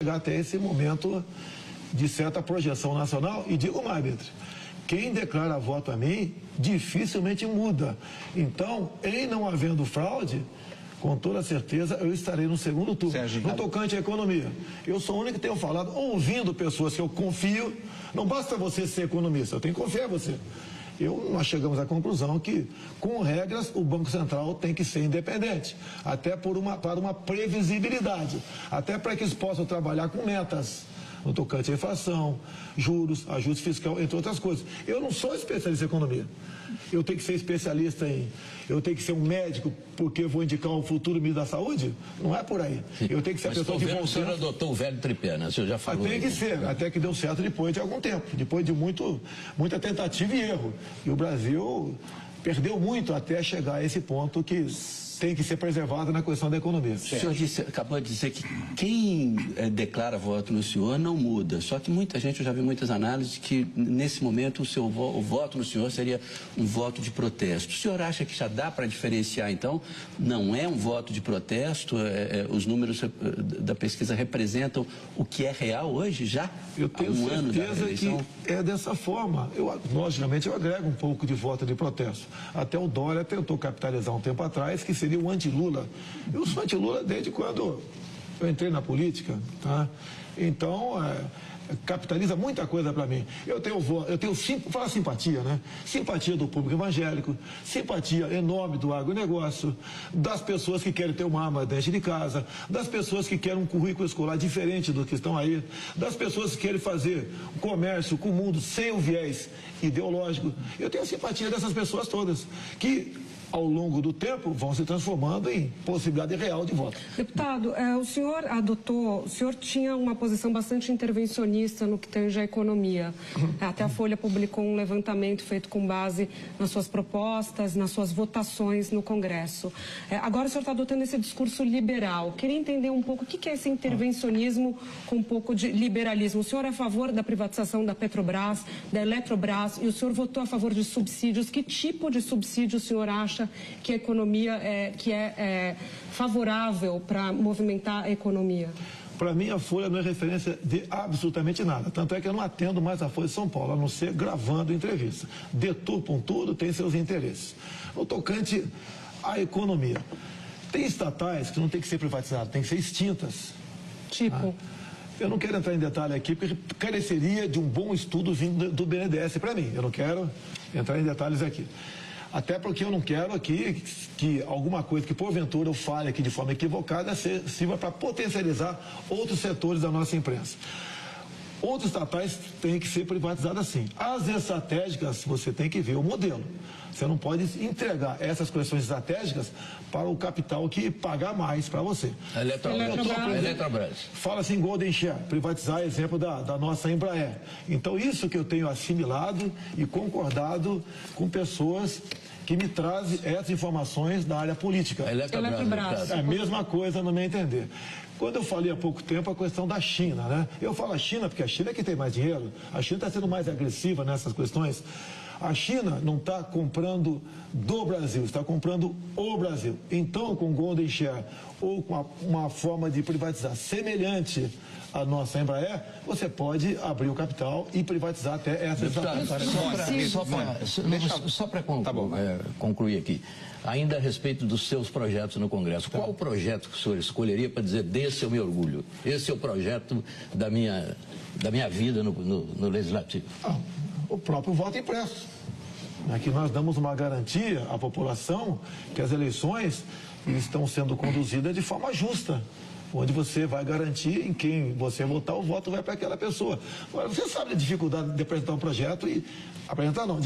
chegar até esse momento de certa projeção nacional. E digo mais, Beatriz, quem declara voto a mim dificilmente muda. Então, em não havendo fraude, com toda certeza eu estarei no segundo turno. No tocante à economia, eu sou o único que tenho falado, ouvindo pessoas que eu confio. Não basta você ser economista, eu tenho que confiar em você. Nós chegamos à conclusão que, com regras, o Banco Central tem que ser independente, até para uma previsibilidade, até para que eles possam trabalhar com metas no tocante à inflação, juros, ajuste fiscal, entre outras coisas. Eu não sou especialista em economia. Eu tenho que ser especialista eu tenho que ser um médico porque eu vou indicar o futuro ministro da Saúde? Não é por aí. Eu tenho que ser pessoa de bom senso. O senhor adotou o velho tripé, né? O senhor já falou. Tem que ser, até que deu certo depois de algum tempo, depois de muita tentativa e erro. E o Brasil perdeu muito até chegar a esse ponto que tem que ser preservado na questão da economia. O senhor acabou de dizer que quem declara voto no senhor não muda. Só que muita gente, eu já vi muitas análises, que nesse momento o voto no senhor seria um voto de protesto. O senhor acha que já dá para diferenciar, então? Não é um voto de protesto? Os números da pesquisa representam o que é real hoje, já? Eu tenho certeza que é dessa forma. Logicamente, eu agrego um pouco de voto de protesto. Até o Dória tentou capitalizar um tempo atrás, que seria o anti-Lula. Eu sou anti-Lula desde quando eu entrei na política, tá? Então, capitaliza muita coisa para mim. Eu tenho simpatia, né? Simpatia do público evangélico, simpatia enorme do agronegócio, das pessoas que querem ter uma arma dentro de casa, das pessoas que querem um currículo escolar diferente do que estão aí, das pessoas que querem fazer comércio com o mundo sem o viés ideológico. Eu tenho simpatia dessas pessoas todas, que ao longo do tempo vão se transformando em possibilidade real de voto. Deputado, o senhor tinha uma posição bastante intervencionista no que tange à economia. Até a Folha publicou um levantamento feito com base nas suas propostas, nas suas votações no Congresso. Agora o senhor está adotando esse discurso liberal. Queria entender um pouco o que é esse intervencionismo com um pouco de liberalismo. O senhor é a favor da privatização da Petrobras, da Eletrobras, e o senhor votou a favor de subsídios. Que tipo de subsídio o senhor acha que a economia é favorável para movimentar a economia? Para mim, a Folha não é referência de absolutamente nada. Tanto é que eu não atendo mais a Folha de São Paulo, a não ser gravando entrevista. Deturpam tudo, tem seus interesses. No tocante à economia, tem estatais que não tem que ser privatizadas, tem que ser extintas. Tipo? Eu não quero entrar em detalhe aqui, porque careceria de um bom estudo vindo do BNDES para mim. Eu não quero entrar em detalhes aqui. Até porque eu não quero aqui que alguma coisa que porventura eu fale aqui de forma equivocada sirva para potencializar outros setores da nossa imprensa. Outros estatais têm que ser privatizadas sim. As estratégicas, você tem que ver o modelo. Você não pode entregar essas questões estratégicas para o capital que pagar mais para você. Eletrobras. Fala-se em Golden Share, privatizar, exemplo da nossa Embraer. Então, isso que eu tenho assimilado e concordado com pessoas que me trazem essas informações da área política. Eletrobras. É a mesma coisa, no meu entender. Quando eu falei há pouco tempo a questão da China, né? Eu falo a China porque a China é que tem mais dinheiro. A China está sendo mais agressiva nessas questões. A China não está comprando do Brasil, está comprando o Brasil. Então, com Golden Share ou com uma forma de privatizar semelhante à nossa Embraer, você pode abrir o capital e privatizar até essas estatais. Só para concluir aqui, ainda a respeito dos seus projetos no Congresso, qual o projeto que o senhor escolheria para dizer desse eu me orgulho? Esse é o projeto da minha vida no Legislativo. O próprio voto impresso. Aqui nós damos uma garantia à população que as eleições estão sendo conduzidas de forma justa, onde você vai garantir em quem você votar, o voto vai para aquela pessoa. Agora, você sabe a dificuldade de apresentar um projeto de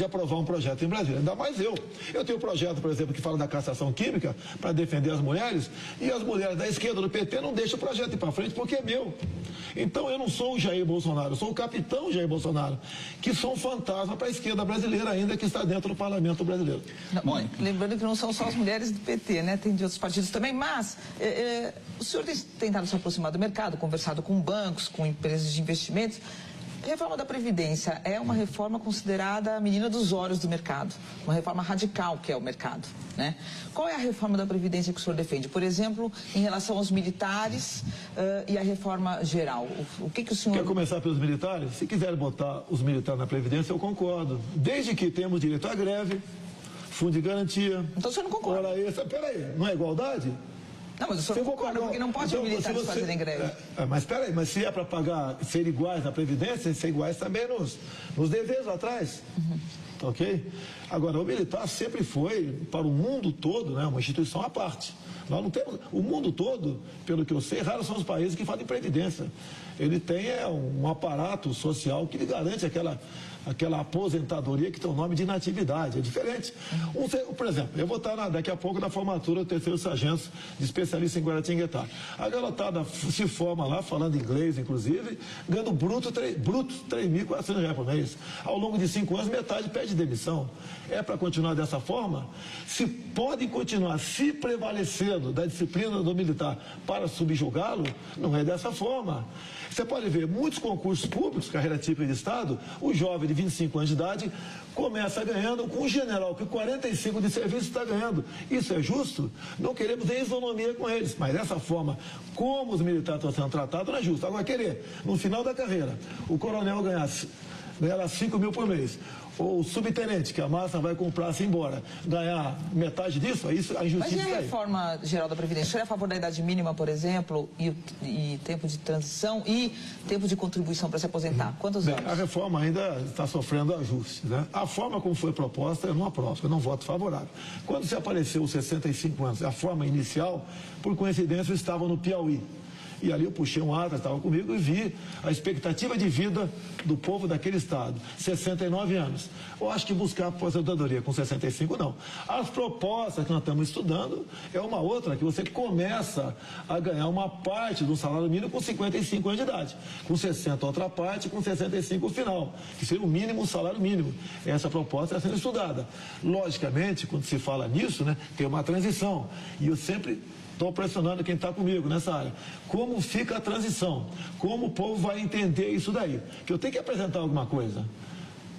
aprovar um projeto em Brasília, ainda mais eu. Eu tenho um projeto, por exemplo, que fala da cassação química para defender as mulheres, e as mulheres da esquerda do PT não deixam o projeto ir para frente porque é meu. Então eu não sou o Jair Bolsonaro, eu sou o capitão Jair Bolsonaro, que sou um fantasma para a esquerda brasileira ainda que está dentro do parlamento brasileiro. Bom, lembrando que não são só as mulheres do PT, né? Tem de outros partidos também, mas o senhor tem tentado se aproximar do mercado, conversado com bancos, com empresas de investimentos. A reforma da Previdência é uma reforma considerada a menina dos olhos do mercado, uma reforma radical que é o mercado, né? Qual é a reforma da Previdência que o senhor defende? Por exemplo, em relação aos militares e a reforma geral. O que o senhor... Quer começar pelos militares? Se quiser botar os militares na Previdência, eu concordo. Desde que temos direito à greve, fundo de garantia... Então o senhor não concorda? Hora extra. Peraí, não é igualdade? Não, mas o senhor concorda, porque não pode os militares fazerem greve. Mas peraí, mas se é para pagar, ser iguais na Previdência, ser iguais também nos deveres lá atrás. Ok? Agora, o militar sempre foi, para o mundo todo, né, uma instituição à parte. Nós não temos, o mundo todo, pelo que eu sei, raros são os países que fazem previdência. Ele tem um aparato social que lhe garante aquela aposentadoria que tem o nome de inatividade. É diferente. Por exemplo, eu vou estar daqui a pouco na formatura do 3º sargento de especialista em Guaratinguetá. A garotada se forma lá, falando inglês, inclusive, ganhando bruto R$3.400 por mês. Ao longo de 5 anos, metade pede demissão. É para continuar dessa forma? Se podem continuar se prevalecendo da disciplina do militar para subjugá-lo, não é dessa forma. Você pode ver muitos concursos públicos, carreira típica de Estado, o jovem de 25 anos de idade começa ganhando com um general que 45 de serviço está ganhando. Isso é justo? Não queremos nem isonomia com eles, mas dessa forma, como os militares estão sendo tratados, não é justo. Agora, querer, no final da carreira, o coronel ganhar 5 mil por mês, ou o subtenente, que a massa vai comprar-se embora, ganhar metade disso, isso a injustiça. Mas e a reforma geral da Previdência? O senhor é a favor da idade mínima, por exemplo, e tempo de transição e tempo de contribuição para se aposentar? Quantos anos? A reforma ainda está sofrendo ajustes, né? A forma como foi proposta, eu não aprovo, eu não voto favorável. Quando se apareceu os 65 anos, a forma inicial, por coincidência, eu estava no Piauí. E ali eu puxei um atlas, estava comigo, e vi a expectativa de vida do povo daquele estado, 69 anos. Eu acho que buscar aposentadoria com 65, não. As propostas que nós estamos estudando é uma outra, que você começa a ganhar uma parte do salário mínimo com 55 anos de idade. Com 60 outra parte, com 65 o final, que seria o mínimo, o salário mínimo. Essa proposta está sendo estudada. Logicamente, quando se fala nisso, né, tem uma transição. E eu sempre... estou pressionando quem está comigo nessa área. Como fica a transição? Como o povo vai entender isso daí? Que eu tenho que apresentar alguma coisa.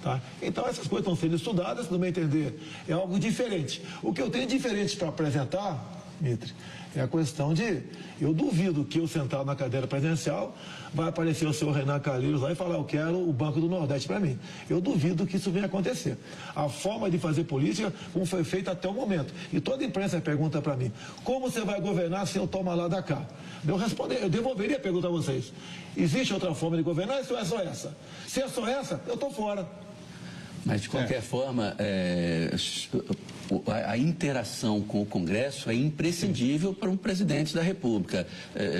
Tá? Então, essas coisas estão sendo estudadas, no meu entender, é algo diferente. O que eu tenho diferente para apresentar, Mitre, é a questão de... Eu duvido que eu sentado na cadeira presidencial vai aparecer o senhor Renan Calheiros lá e falar: eu quero o Banco do Nordeste para mim. Eu duvido que isso venha acontecer. A forma de fazer política, como foi feita até o momento. E toda a imprensa pergunta para mim: como você vai governar se eu tomar lá da cá? Eu devolveria a pergunta a vocês. Existe outra forma de governar ou é só essa? Se é só essa, eu estou fora. Mas, de qualquer forma, a interação com o Congresso é imprescindível para um presidente da República.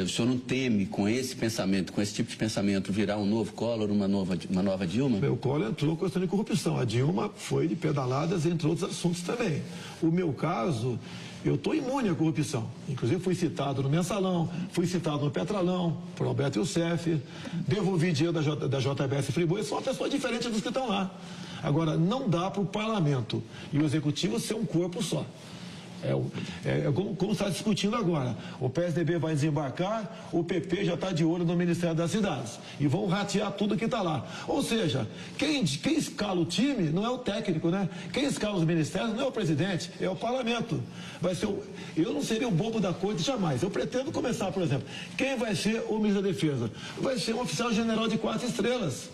O senhor não teme, com esse pensamento, com esse tipo de pensamento, virar um novo Collor, uma nova Dilma? O Collor entrou com questão de corrupção. A Dilma foi de pedaladas, entre outros assuntos também. O meu caso... eu estou imune à corrupção. Inclusive, fui citado no Mensalão, fui citado no Petrolão, por Alberto Youssef, devolvi dinheiro da JBS Friboi. Eu sou uma pessoa diferente dos que estão lá. Agora, não dá para o Parlamento e o Executivo ser um corpo só. Como está discutindo agora. O PSDB vai desembarcar, o PP já está de olho no Ministério das Cidades. E vão ratear tudo que está lá. Ou seja, quem escala o time não é o técnico, né? Quem escala os ministérios não é o presidente, é o Parlamento. Eu não seria o bobo da corte jamais. Eu pretendo começar, por exemplo, quem vai ser o ministro da Defesa? Vai ser um oficial general de 4 estrelas.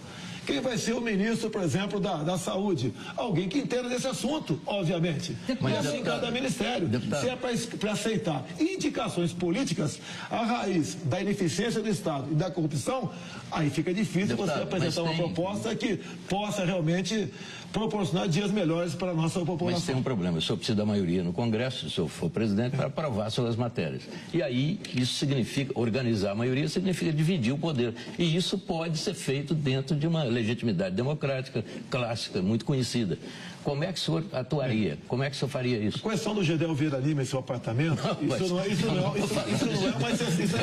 Quem vai ser o ministro, por exemplo, da Saúde? Alguém que entenda desse assunto, obviamente. Mas assim cada ministério. Se é para aceitar indicações políticas, a raiz da ineficiência do Estado e da corrupção, aí fica difícil você apresentar uma proposta que possa realmente proporcionar dias melhores para a nossa população. Mas tem um problema, o senhor precisa da maioria no Congresso, se eu for presidente, para aprovar suas matérias. E aí, isso significa, organizar a maioria significa dividir o poder. E isso pode ser feito dentro de uma legitimidade democrática clássica, muito conhecida. Como é que o senhor atuaria? Como é que o senhor faria isso? A questão do Gedel Vieira Lima em seu apartamento, isso não é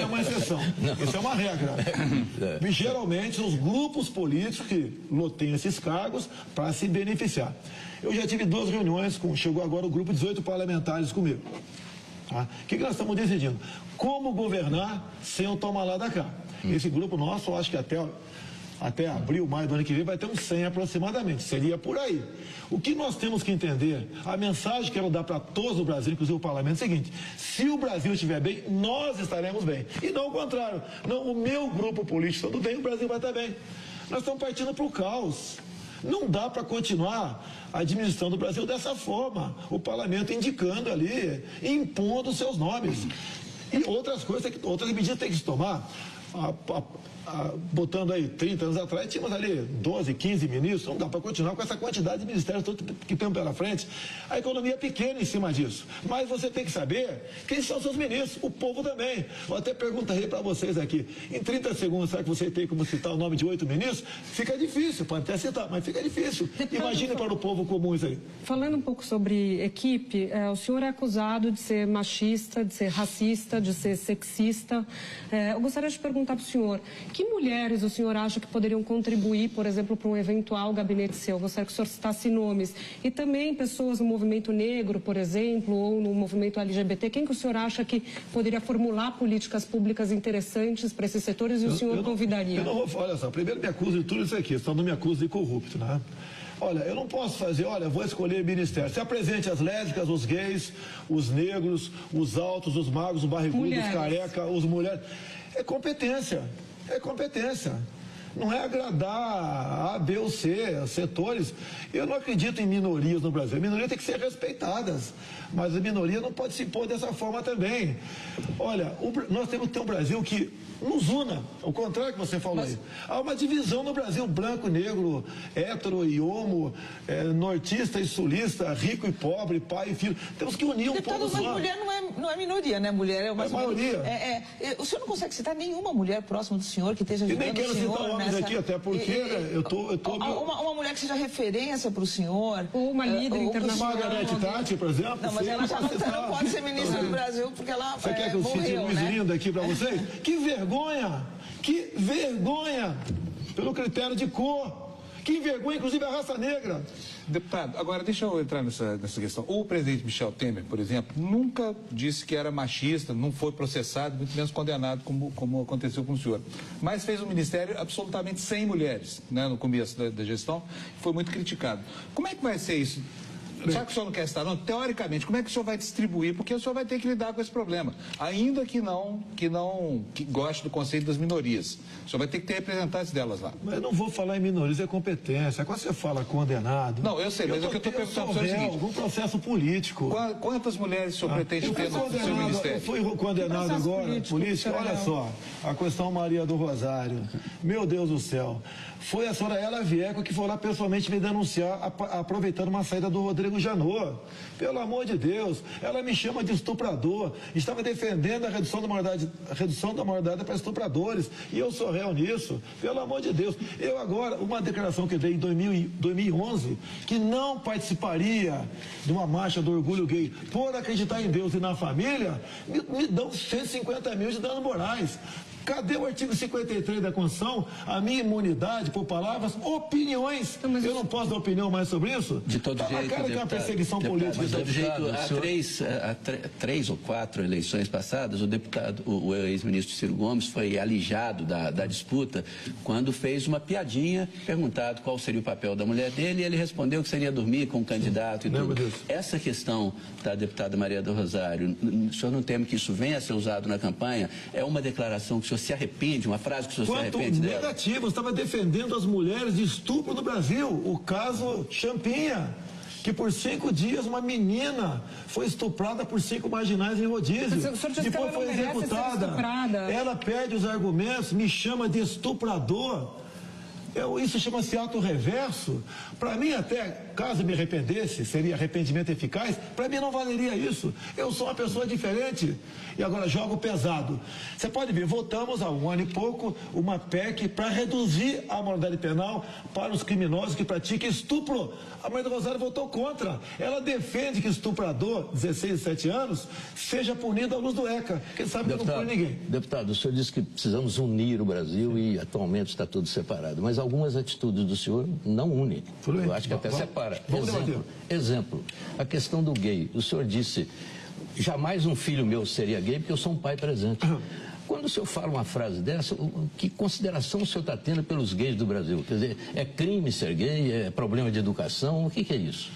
uma exceção. Não. Isso é uma regra. Geralmente, os grupos políticos que têm esses cargos para se beneficiar. Eu já tive 2 reuniões, chegou agora o grupo 18 parlamentares comigo. Tá? O que nós estamos decidindo? Como governar sem o tomar lá da cá. Esse grupo nosso, eu acho que até até abril, maio do ano que vem, vai ter uns 100 aproximadamente. Seria por aí. O que nós temos que entender, a mensagem que eu quero dar para todos o Brasil, inclusive o parlamento, é o seguinte: se o Brasil estiver bem, nós estaremos bem. E não o contrário. Não, o meu grupo político tudo bem, o Brasil vai estar bem. Nós estamos partindo para o caos. Não dá para continuar administrando o Brasil dessa forma. O parlamento indicando ali, impondo seus nomes. E outras coisas, outras medidas tem que se tomar. Botando aí 30 anos atrás, tínhamos ali 12, 15 ministros, não dá para continuar com essa quantidade de ministérios que temos pela frente. A economia é pequena em cima disso, mas você tem que saber quem são seus ministros, o povo também. Eu até perguntarei para vocês aqui, em 30 segundos, será que você tem como citar o nome de 8 ministros? Fica difícil, pode até citar, mas fica difícil. Imagine para o povo comum isso aí. Falando um pouco sobre equipe, o senhor é acusado de ser machista, de ser racista, de ser sexista. Eu gostaria de perguntar para o senhor, que mulheres o senhor acha que poderiam contribuir, por exemplo, para um eventual gabinete seu? Eu gostaria que o senhor citasse nomes. E também pessoas no movimento negro, por exemplo, ou no movimento LGBT. Quem que o senhor acha que poderia formular políticas públicas interessantes para esses setores e o senhor convidaria? Eu não vou falar, olha só, primeiro me acusa de tudo isso aqui, só não me acusa de corrupto, né? Olha, eu não posso fazer, olha, vou escolher ministério. Se apresente as lésbicas, os gays, os negros, os altos, os magros, os barrigudos, os careca, os mulheres. É competência. É competência. Não é agradar A, B ou C, setores. Eu não acredito em minorias no Brasil. A minoria tem que ser respeitadas. Mas a minoria não pode se impor dessa forma também. Olha, nós temos que ter um Brasil que nos una. O contrário que você falou aí. Há uma divisão no Brasil: branco, negro, hétero e homo, nortista e sulista, rico e pobre, pai e filho. Temos que unir um povo só. Mas mulher não é minoria, né? Mulher é uma maioria. O senhor não consegue citar nenhuma mulher próxima do senhor que esteja ajudando o senhor? E nem quero citar homens aqui, até porque eu tô uma mulher que seja referência para o senhor. Ou uma líder internacional. Margarete Tati, por exemplo. Não, mas ela já não pode ser ministra do Brasil porque ela Você quer que eu cite Luiz Lindo aqui para vocês? Que vergonha! Que vergonha! Pelo critério de cor. Que vergonha, inclusive, a raça negra. Deputado, agora deixa eu entrar nessa questão. O presidente Michel Temer, por exemplo, nunca disse que era machista, não foi processado, muito menos condenado, como aconteceu com o senhor. Mas fez um ministério absolutamente sem mulheres, né, no começo da gestão, foi muito criticado. Como é que vai ser isso? Já que o senhor não quer citar, não, teoricamente, como é que o senhor vai distribuir? Porque o senhor vai ter que lidar com esse problema. Ainda que goste do conceito das minorias. O senhor vai ter que ter representantes delas lá. Mas eu não vou falar em minorias, é competência. Quando você fala condenado... Não, eu sei, mas o que eu estou perguntando é o seguinte... algum processo político. Quantas mulheres o senhor pretende ter no seu ministério? Eu fui condenado agora, político, olha só, a questão Maria do Rosário. Meu Deus do céu. Foi a senhora Ela Vieco que foi lá pessoalmente me denunciar, aproveitando uma saída do Rodrigo Janot. Pelo amor de Deus, ela me chama de estuprador. Estava defendendo a redução da maioridade para estupradores. E eu sou réu nisso. Pelo amor de Deus. Eu agora, uma declaração que eu dei em 2011, que não participaria de uma marcha do orgulho gay por acreditar em Deus e na família, me dão 150 mil de danos morais. Cadê o artigo 53 da Constituição? A minha imunidade por palavras, opiniões. Eu não posso dar opinião mais sobre isso? De todo jeito, cara que é uma perseguição política. De todo jeito, há três ou quatro eleições passadas, o ex-ministro Ciro Gomes foi alijado da disputa quando fez uma piadinha, perguntado qual seria o papel da mulher dele, e ele respondeu que seria dormir com o candidato e tudo. Essa questão da deputada Maria do Rosário, o senhor não teme que isso venha a ser usado na campanha? É uma declaração que o senhor se arrepende, uma frase que o senhor se arrepende dela? Negativo, eu estava defendendo as mulheres de estupro no Brasil, o caso Champinha, que por 5 dias uma menina foi estuprada por 5 marginais em rodízio, depois foi executada. Ela perde os argumentos, me chama de estuprador. Isso chama-se ato reverso. Para mim, até caso me arrependesse, seria arrependimento eficaz. Para mim não valeria isso. Eu sou uma pessoa diferente. E agora jogo pesado. Você pode ver, votamos há 1 ano e pouco uma PEC para reduzir a maioridade penal para os criminosos que praticam estupro. A Maria do Rosário votou contra. Ela defende que estuprador, 16, 17 anos, seja punido à luz do ECA. Quem sabe que não pune ninguém. Deputado, o senhor disse que precisamos unir o Brasil e atualmente está tudo separado. Mas algumas atitudes do senhor não unem. Eu acho que até separa. Exemplo, a questão do gay. O senhor disse, jamais um filho meu seria gay porque eu sou um pai presente. Quando o senhor fala uma frase dessa, que consideração o senhor está tendo pelos gays do Brasil? Quer dizer, é crime ser gay? É problema de educação? O que é isso?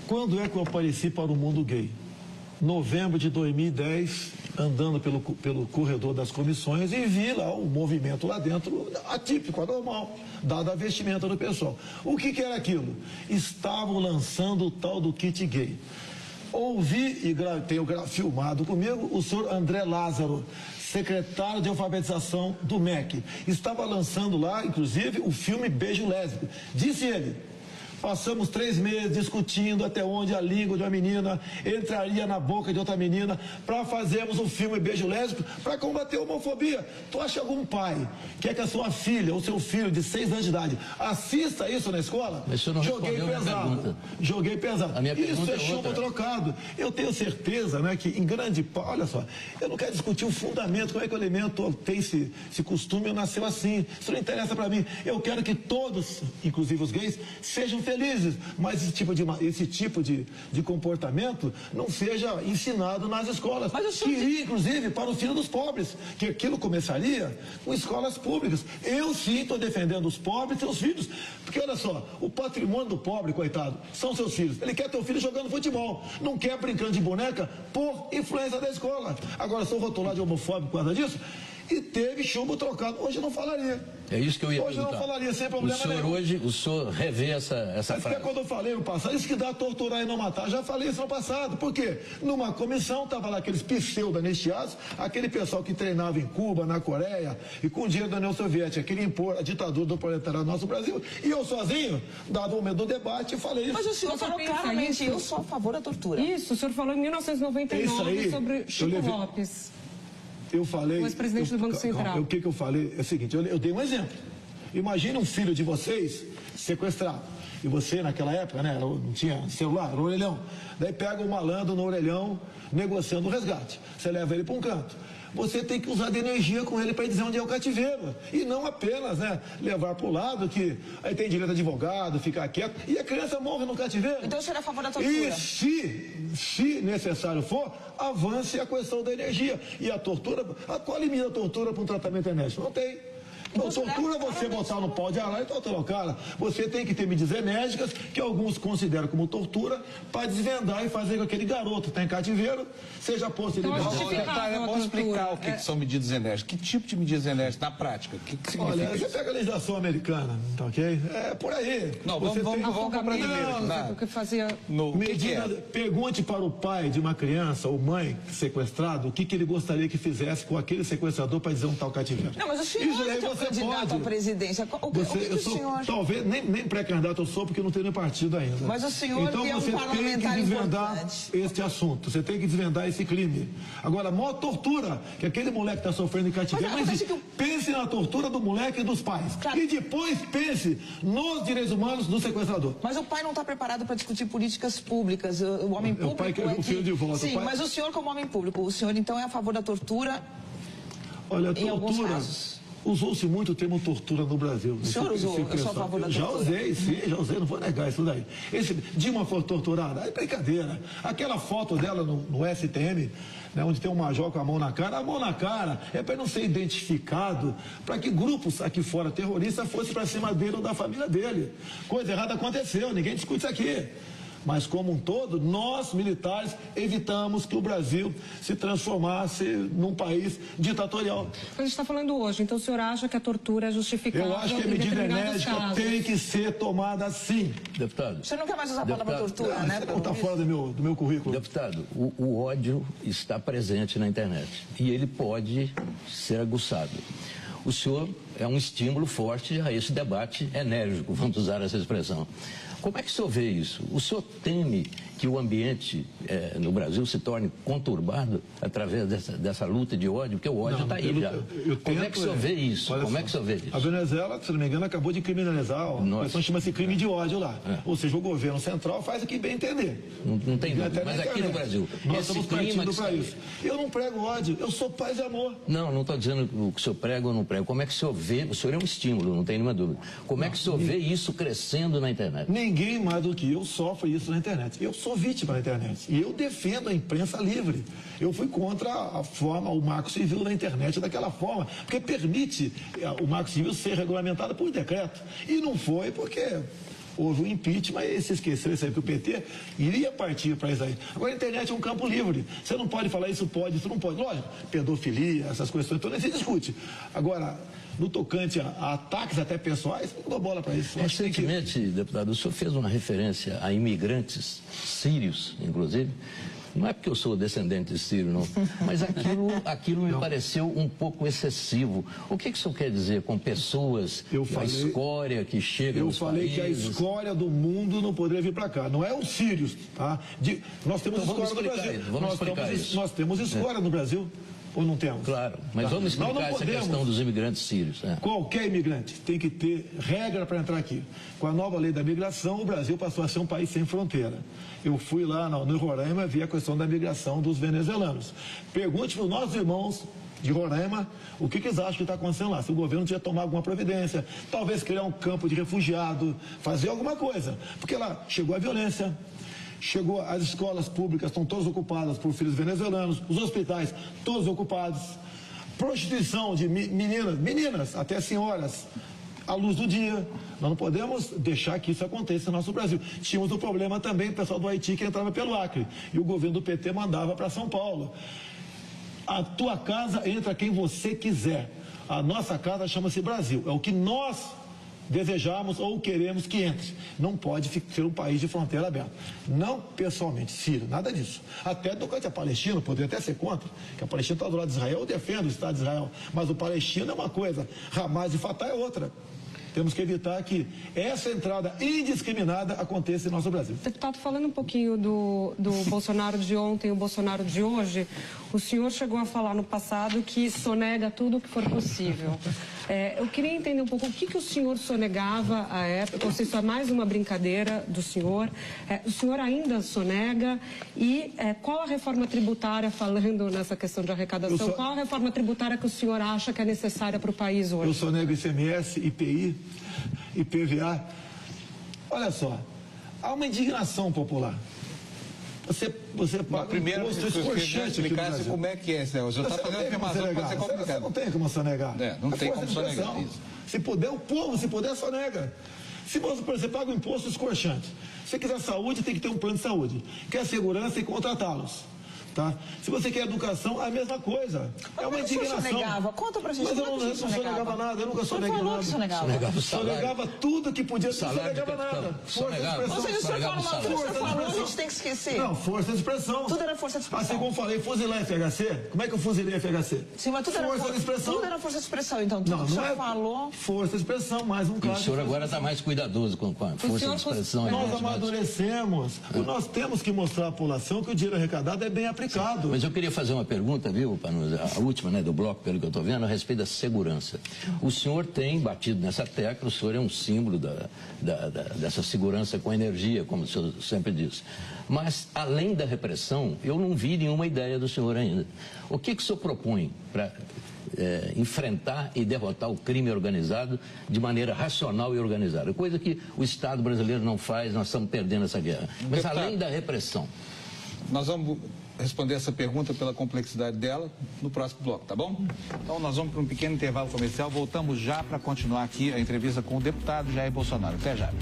Quando é que eu apareci para o mundo gay? Novembro de 2010, andando pelo corredor das comissões e vi lá o movimento lá dentro, atípico, anormal, dada a vestimenta do pessoal. O que era aquilo? Estavam lançando o tal do kit gay. Ouvi e tenho filmado comigo o senhor André Lázaro, secretário de alfabetização do MEC. Estava lançando lá, inclusive, o filme Beijo Lésbico. Disse ele: passamos 3 meses discutindo até onde a língua de uma menina entraria na boca de outra menina para fazermos um filme Beijo Lésbico para combater a homofobia. Tu acha algum pai quer que a sua filha ou seu filho de 6 anos de idade assista isso na escola? Mas você não Joguei pesado. Joguei pesado. Isso é chumbo trocado. Eu tenho certeza, né, que em grande parte, olha só, eu não quero discutir o fundamento, como é que o elemento tem esse costume ou nasceu assim. Isso não interessa para mim. Eu quero que todos, inclusive os gays, sejam felizes, mas esse tipo de comportamento não seja ensinado nas escolas. Que iria, inclusive, para o filho dos pobres, que aquilo começaria com escolas públicas. Eu sim estou defendendo os pobres e seus filhos, porque olha só, o patrimônio do pobre, coitado, são seus filhos. Ele quer ter o filho jogando futebol, não quer brincando de boneca por influência da escola. Agora, sou rotulado de homofóbico por causa disso, e teve chumbo trocado. Hoje não falaria. É isso que eu ia Hoje perguntar. Não falaria sem problema nenhum. Hoje, o senhor revê essa frase. É quando eu falei no passado, isso que dá torturar e não matar. Já falei isso no passado. Por quê? Numa comissão, estava lá aqueles pseudo-anistiados, aquele pessoal que treinava em Cuba, na Coreia, e com o dinheiro da União Soviética, queria impor a ditadura do proletariado no nosso Brasil. E eu sozinho, dado o medo do debate, falei isso. Mas o senhor falou claramente, eu sou a favor da tortura. Isso, o senhor falou em 1999 aí, sobre Chico Lopes. Eu falei... O ex-presidente do Banco Central. O que eu falei é o seguinte, eu dei um exemplo. Imagine um filho de vocês sequestrado. E você, naquela época, né, não tinha celular, era orelhão. Daí pega o malandro no orelhão, negociando o resgate. Você leva ele para um canto. Você tem que usar de energia com ele para dizer onde é o cativeiro. E não apenas, né, levar para o lado que aí tem direito a advogado, ficar quieto. E a criança morre no cativeiro. Então o senhor é a favor da tortura? E se necessário for, avance a questão da energia. E a tortura, qual limite a tortura para um tratamento enérgico? Não tem. Não, tortura você botar no pau de arara e torturar o cara. Você tem que ter medidas enérgicas, que alguns consideram como tortura, para desvendar e fazer com que aquele garoto que está em cativeiro seja posto em liberdade. Vamos explicar o que são medidas enérgicas. Que tipo de medidas enérgicas na prática? O que significa? Olha, você pega a legislação americana, tá ok? É por aí. Não, vamos para brasileiro. O que fazia... Pergunte para o pai de uma criança ou mãe sequestrado o que ele gostaria que fizesse com aquele sequestrador para dizer um tal cativeiro. Não, mas o senhor é o candidato à presidência. O que o senhor... Talvez, nem pré-candidato eu sou, porque eu não tenho nem partido ainda. Mas o senhor então, é um parlamentar importante. Então você tem que desvendar importante. este assunto, você tem que desvendar esse crime. Agora, a maior tortura que aquele moleque está sofrendo em cativeiro, mas pense na tortura do moleque e dos pais. Claro. E depois pense nos direitos humanos do sequestrador. Mas o pai não está preparado para discutir políticas públicas. O homem público... O pai quer o filho de volta. Sim, mas o senhor como homem público, o senhor então é a favor da tortura? Olha, em alguns casos? Usou-se muito o termo tortura no Brasil. O senhor usou? Eu sou a favor da tortura. Já usei, não vou negar isso daí. Dilma foi torturada, é brincadeira. Aquela foto dela no STM, né, onde tem um major com a mão na cara é para não ser identificado, para que grupos aqui fora terroristas fossem para cima dele ou da família dele. Coisa errada aconteceu, ninguém discute isso aqui. Mas, como um todo, nós, militares, evitamos que o Brasil se transformasse num país ditatorial. A gente está falando hoje, então o senhor acha que a tortura é justificável? Eu acho que a medida enérgica tem que ser tomada sim. Deputado. O senhor não quer mais usar a palavra tortura, né? Não está fora do meu currículo. Deputado, o ódio está presente na internet e ele pode ser aguçado. O senhor é um estímulo forte a esse debate enérgico, vamos usar essa expressão. Como é que o senhor vê isso? O senhor teme que o ambiente no Brasil se torne conturbado através dessa luta de ódio? Porque o ódio está aí já. Como é que o senhor vê isso? Como é que o senhor vê isso? A Venezuela, se não me engano, acabou de criminalizar. A questão chama-se crime de ódio lá. Ou seja, o governo central faz o que bem entender. Não tem dúvida. Mas aqui no Brasil, nós estamos partindo para isso. Eu não prego ódio, eu sou paz e amor. Não estou dizendo o que o senhor prega ou não prega. Como é que o senhor vê, o senhor é um estímulo, não tem nenhuma dúvida. Como é que o senhor vê isso crescendo na internet? Ninguém mais do que eu sofre isso na internet. Eu sou vítima da internet. E eu defendo a imprensa livre. Eu fui contra a forma, o marco civil da internet daquela forma, porque permite o marco civil ser regulamentado por decreto. E não foi porque houve um impeachment, e se esqueceu isso aí, que o PT iria partir para isso aí. Agora a internet é um campo livre. Você não pode falar isso pode, isso não pode. Lógico, pedofilia, essas questões todas se discute. Agora, no tocante a ataques até pessoais, não dou bola para isso. Recentemente, deputado, o senhor fez uma referência a imigrantes sírios, inclusive. Não é porque eu sou descendente de sírio, não. Mas aquilo me pareceu um pouco excessivo. O que o senhor quer dizer com pessoas, a escória que chega nos países? Eu falei que a escória do mundo não poderia vir para cá. Não é os sírios, tá? Então, Nós temos escória no Brasil. Vamos explicar isso. Nós temos escória no Brasil. Ou não temos? Claro, mas vamos explicar essa questão dos imigrantes sírios. Qualquer imigrante tem que ter regra para entrar aqui. Com a nova lei da migração, o Brasil passou a ser um país sem fronteira. Eu fui lá no Roraima e vi a questão da migração dos venezuelanos. Pergunte para os nossos irmãos de Roraima o que eles acham que está acontecendo lá. Se o governo tinha tomado alguma providência, talvez criar um campo de refugiado, fazer alguma coisa. Porque lá chegou a violência. Chegou, as escolas públicas estão todas ocupadas por filhos venezuelanos, os hospitais todos ocupados, prostituição de meninas até senhoras, à luz do dia. Nós não podemos deixar que isso aconteça no nosso Brasil. Tínhamos o problema também, o pessoal do Haiti que entrava pelo Acre, e o governo do PT mandava para São Paulo. A tua casa entra quem você quiser. A nossa casa chama-se Brasil, é o que nós desejamos ou queremos que entre. Não pode ser um país de fronteira aberta. Não pessoalmente, Sírio, nada disso. Até tocante a Palestina, poderia até ser contra, que a Palestina está do lado de Israel, eu defendo o Estado de Israel, mas o Palestina é uma coisa, Hamas e Fatah é outra. Temos que evitar que essa entrada indiscriminada aconteça em nosso Brasil. Deputado, falando um pouquinho do Bolsonaro de ontem e o Bolsonaro de hoje, o senhor chegou a falar no passado que sonega tudo o que for possível. Eu queria entender um pouco o que o senhor sonegava à época, ou se isso é mais uma brincadeira do senhor. O senhor ainda sonega e qual a reforma tributária, falando nessa questão de arrecadação, qual a reforma tributária que o senhor acha que é necessária para o país hoje? Eu sonego ICMS, IPI, IPVA. Olha só, há uma indignação popular. Você paga primeiro, imposto escorchante aqui no Brasil. Como é que é esse negócio? Você está fazendo afirmação que pode ser complicado. Você não tem como sonegar. Não tem como sonegar isso. Se puder, o povo, se puder, sonega. Se você paga o imposto escorchante, se quiser saúde, tem que ter um plano de saúde. Quer segurança e contratá-los. Tá? Se você quer educação, a mesma coisa. É uma indignação. Sonegava? Conta pra gente. Mas eu não sonegava nada, eu nunca soneguei nada. Sonegava tudo que podia ser, sonegava nada. Força de expressão. Ou seja, o senhor falou, a gente tem que esquecer. Não, força de expressão. Tudo era força de expressão. Assim como falei, fuzilar FHC, como é que eu fuzilei FHC? Sim, mas tudo força de expressão. Tudo era força de expressão, então. Tudo que o senhor falou. Força de expressão, mais um caso. O senhor agora está mais cuidadoso com a força de expressão. Nós amadurecemos. Nós temos que mostrar à população que o dinheiro arrecadado é bem aplicado. Mas eu queria fazer uma pergunta, viu, a última, né, do bloco, pelo que eu estou vendo, a respeito da segurança. O senhor tem batido nessa tecla, o senhor é um símbolo dessa segurança com energia, como o senhor sempre disse. Mas, além da repressão, eu não vi nenhuma ideia do senhor ainda. O que o senhor propõe para enfrentar e derrotar o crime organizado de maneira racional e organizada? Coisa que o Estado brasileiro não faz, nós estamos perdendo essa guerra. Mas, além da repressão... Nós vamos responder essa pergunta pela complexidade dela no próximo bloco, tá bom? Então nós vamos para um pequeno intervalo comercial, voltamos já para continuar aqui a entrevista com o deputado Jair Bolsonaro. Até já.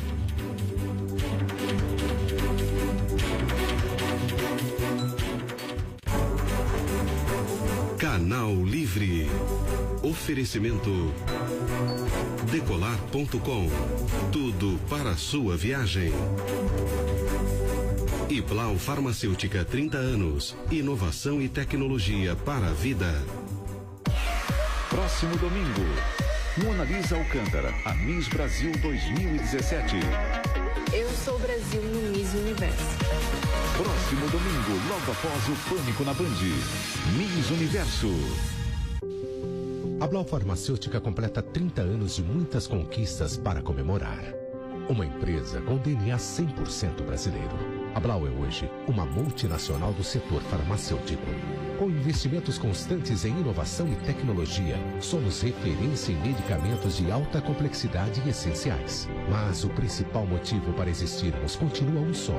Canal Livre. Oferecimento Decolar.com. Tudo para a sua viagem. E Blau Farmacêutica, 30 anos. Inovação e tecnologia para a vida. Próximo domingo, Mona Lisa Alcântara, a Miss Brasil 2017. Eu sou Brasil no Miss Universo. Próximo domingo, logo após o Pânico na Band, Miss Universo. A Blau Farmacêutica completa 30 anos de muitas conquistas para comemorar. Uma empresa com DNA 100% brasileiro. A Blau é hoje uma multinacional do setor farmacêutico. Com investimentos constantes em inovação e tecnologia, somos referência em medicamentos de alta complexidade e essenciais. Mas o principal motivo para existirmos continua um só: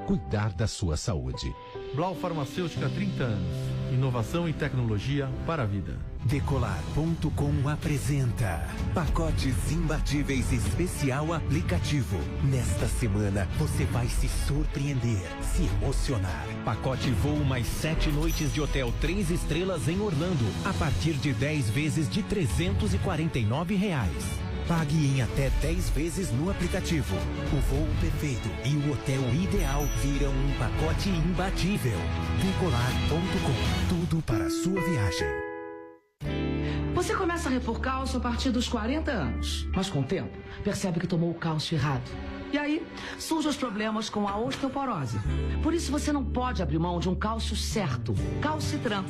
cuidar da sua saúde. Blau Farmacêutica há 30 anos. Inovação e tecnologia para a vida. Decolar.com apresenta Pacotes Imbatíveis Especial Aplicativo. Nesta semana, você vai se surpreender, se emocionar. Pacote voo mais 7 noites de hotel 3 estrelas em Orlando, a partir de 10 vezes de R$ 349. Pague em até 10 vezes no aplicativo. O voo perfeito e o hotel ideal viram um pacote imbatível. Decolar.com. Tudo para a sua viagem. Você começa a repor cálcio a partir dos 40 anos, mas com o tempo percebe que tomou o cálcio errado. E aí surgem os problemas com a osteoporose. Por isso você não pode abrir mão de um cálcio certo, Calcitran.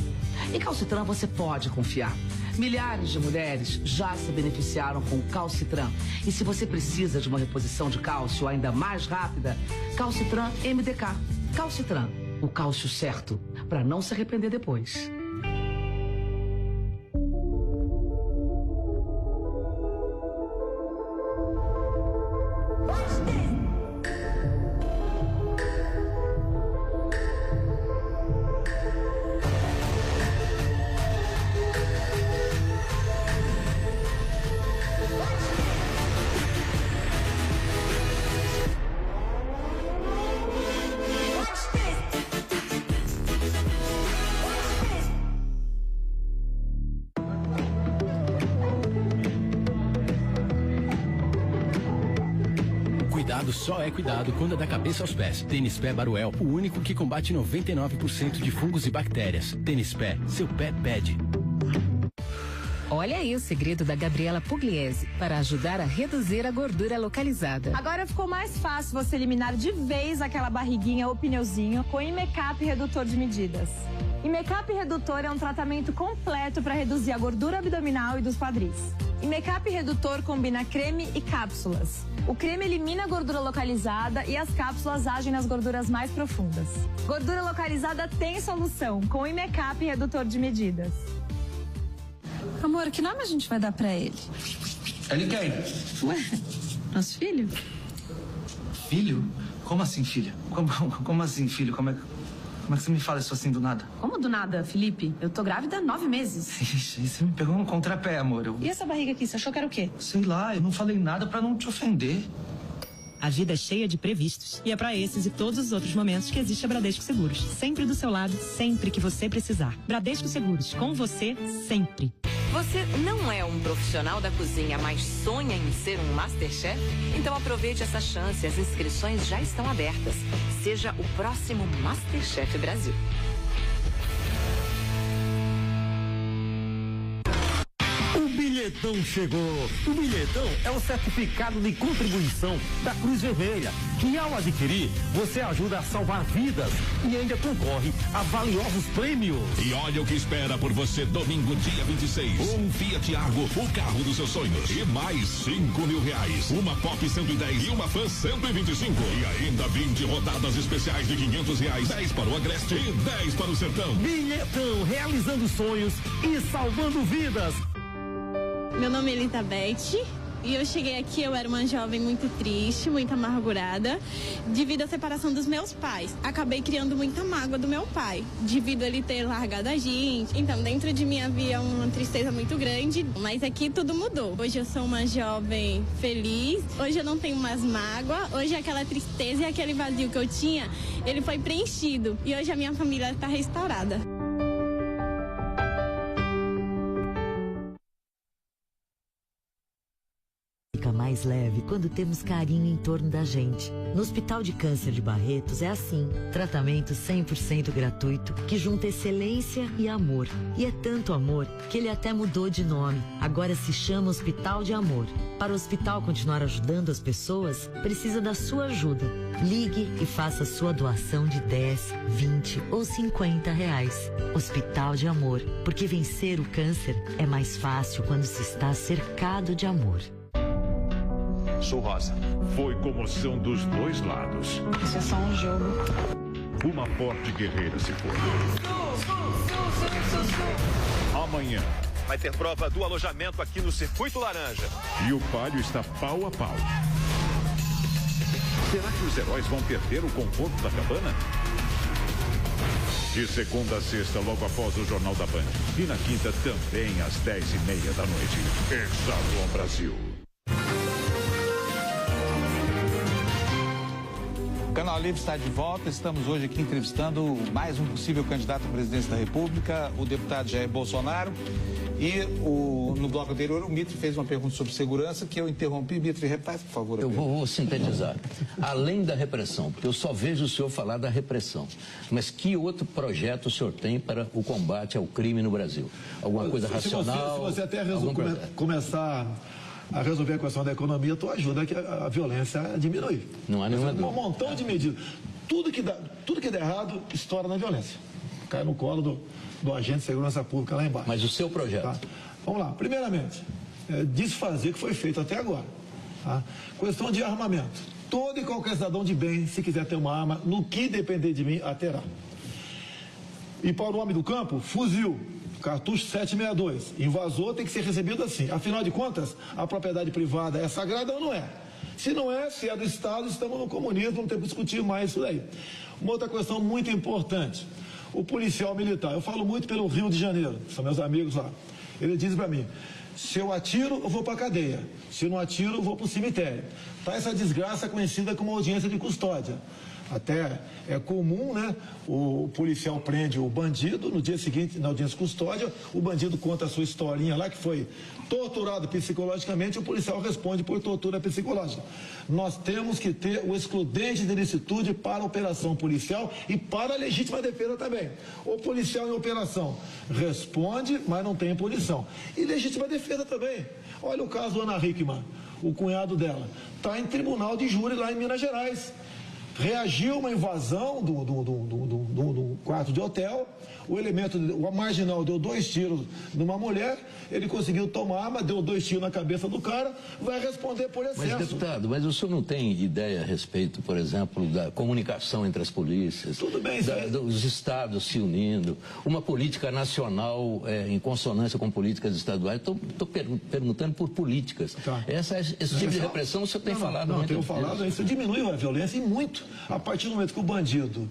Em Calcitran você pode confiar. Milhares de mulheres já se beneficiaram com o Calcitran. E se você precisa de uma reposição de cálcio ainda mais rápida, Calcitran MDK. Calcitran, o cálcio certo, para não se arrepender depois. Só é cuidado quando é da cabeça aos pés. Tênis Pé Baruel, o único que combate 99% de fungos e bactérias. Tênis Pé, seu pé pede. Olha aí o segredo da Gabriela Pugliese para ajudar a reduzir a gordura localizada. Agora ficou mais fácil você eliminar de vez aquela barriguinha ou pneuzinho com Imecap Redutor de Medidas. Imecap Redutor é um tratamento completo para reduzir a gordura abdominal e dos quadris. Imecap Redutor combina creme e cápsulas. O creme elimina a gordura localizada e as cápsulas agem nas gorduras mais profundas. Gordura localizada tem solução com o Imecap Redutor de Medidas. Amor, que nome a gente vai dar pra ele? Ele quem? Ué, nosso filho? Filho? Como assim, filha? Como assim, filho? Como é que você me fala isso assim do nada? Como do nada, Felipe? Eu tô grávida há 9 meses. Ixi, você me pegou no contrapé, amor. E essa barriga aqui, você achou que era o quê? Sei lá, eu não falei nada pra não te ofender. A vida é cheia de previstos. E é para esses e todos os outros momentos que existe a Bradesco Seguros. Sempre do seu lado, sempre que você precisar. Bradesco Seguros, com você, sempre. Você não é um profissional da cozinha, mas sonha em ser um Masterchef? Então aproveite essa chance, as inscrições já estão abertas. Seja o próximo Masterchef Brasil. O Bilhetão chegou. O Bilhetão é o certificado de contribuição da Cruz Vermelha, que ao adquirir, você ajuda a salvar vidas e ainda concorre a valiosos prêmios. E olha o que espera por você domingo, dia 26. Um Fiat Argo, o carro dos seus sonhos. E mais R$5.000. Uma Pop 110 e uma Fan 125. E ainda 20 rodadas especiais de R$500. 10 para o Agreste e 10 para o Sertão. Bilhetão, realizando sonhos e salvando vidas. Meu nome é Elizabeth e eu cheguei aqui, eu era uma jovem muito triste, muito amargurada, devido à separação dos meus pais. Acabei criando muita mágoa do meu pai, devido a ele ter largado a gente. Então, dentro de mim havia uma tristeza muito grande, mas aqui tudo mudou. Hoje eu sou uma jovem feliz, hoje eu não tenho mais mágoa, hoje aquela tristeza e aquele vazio que eu tinha, ele foi preenchido e hoje a minha família está restaurada. Fica mais leve quando temos carinho em torno da gente. No Hospital de Câncer de Barretos é assim. Tratamento 100% gratuito que junta excelência e amor. E é tanto amor que ele até mudou de nome. Agora se chama Hospital de Amor. Para o hospital continuar ajudando as pessoas, precisa da sua ajuda. Ligue e faça sua doação de 10, 20 ou 50 reais. Hospital de Amor, porque vencer o câncer é mais fácil quando se está cercado de amor. Sou rosa. Foi comoção dos dois lados. Isso é só um jogo. Uma forte guerreira se foi. Amanhã. Vai ter prova do alojamento aqui no Circuito Laranja. E o Palio está pau a pau. Será que os heróis vão perder o conforto da cabana? De segunda a sexta, logo após o Jornal da Band. E na quinta também às 10h30 da noite. Hexagon Brasil. O Canal Livre está de volta. Estamos hoje aqui entrevistando mais um possível candidato à presidência da República, o deputado Jair Bolsonaro. E no bloco anterior, o Mitri fez uma pergunta sobre segurança que eu interrompi. Mitri, repare, por favor. Eu vou sintetizar. Além da repressão, porque eu só vejo o senhor falar da repressão, mas que outro projeto o senhor tem para o combate ao crime no Brasil? Alguma coisa racional? Se você até começar a resolver a questão da economia, tu ajuda a violência a diminuir. Não há nenhuma dúvida. Um montão de medidas. Tudo que der errado, estoura na violência. Cai no colo do agente de segurança pública lá embaixo. Mas o seu projeto? Tá? Vamos lá. Primeiramente, desfazer o que foi feito até agora. Tá? Questão de armamento. Todo e qualquer cidadão de bem, se quiser ter uma arma, no que depender de mim, a terá. E para o homem do campo, fuzil, cartucho 762. Invasor tem que ser recebido assim. Afinal de contas, a propriedade privada é sagrada ou não é? Se não é, se é do Estado, estamos no comunismo, não temos que discutir mais isso daí. Uma outra questão muito importante. O policial militar, eu falo muito pelo Rio de Janeiro, são meus amigos lá. Ele diz para mim, se eu atiro, eu vou para a cadeia. Se eu não atiro, eu vou para o cemitério. Tá essa desgraça conhecida como audiência de custódia. Até é comum, né? O policial prende o bandido, no dia seguinte, na audiência de custódia, o bandido conta a sua historinha lá, que foi torturado psicologicamente, o policial responde por tortura psicológica. Nós temos que ter o excludente de ilicitude para a operação policial e para a legítima defesa também. O policial em operação responde, mas não tem punição. E legítima defesa também. Olha o caso da Ana Hickman, o cunhado dela. Está em tribunal de júri lá em Minas Gerais. Reagiu a uma invasão do quarto de hotel, o marginal deu 2 tiros numa mulher, ele conseguiu tomar arma, deu 2 tiros na cabeça do cara, vai responder por excesso. Mas, deputado, mas o senhor não tem ideia a respeito, por exemplo, da comunicação entre as polícias? Tudo bem, dos estados se unindo, uma política nacional em consonância com políticas estaduais? Estou perguntando por políticas. Tá. Esse tipo de repressão o senhor tem falado muito. Não, tenho falado, isso diminui a violência e muito. A partir do momento que o bandido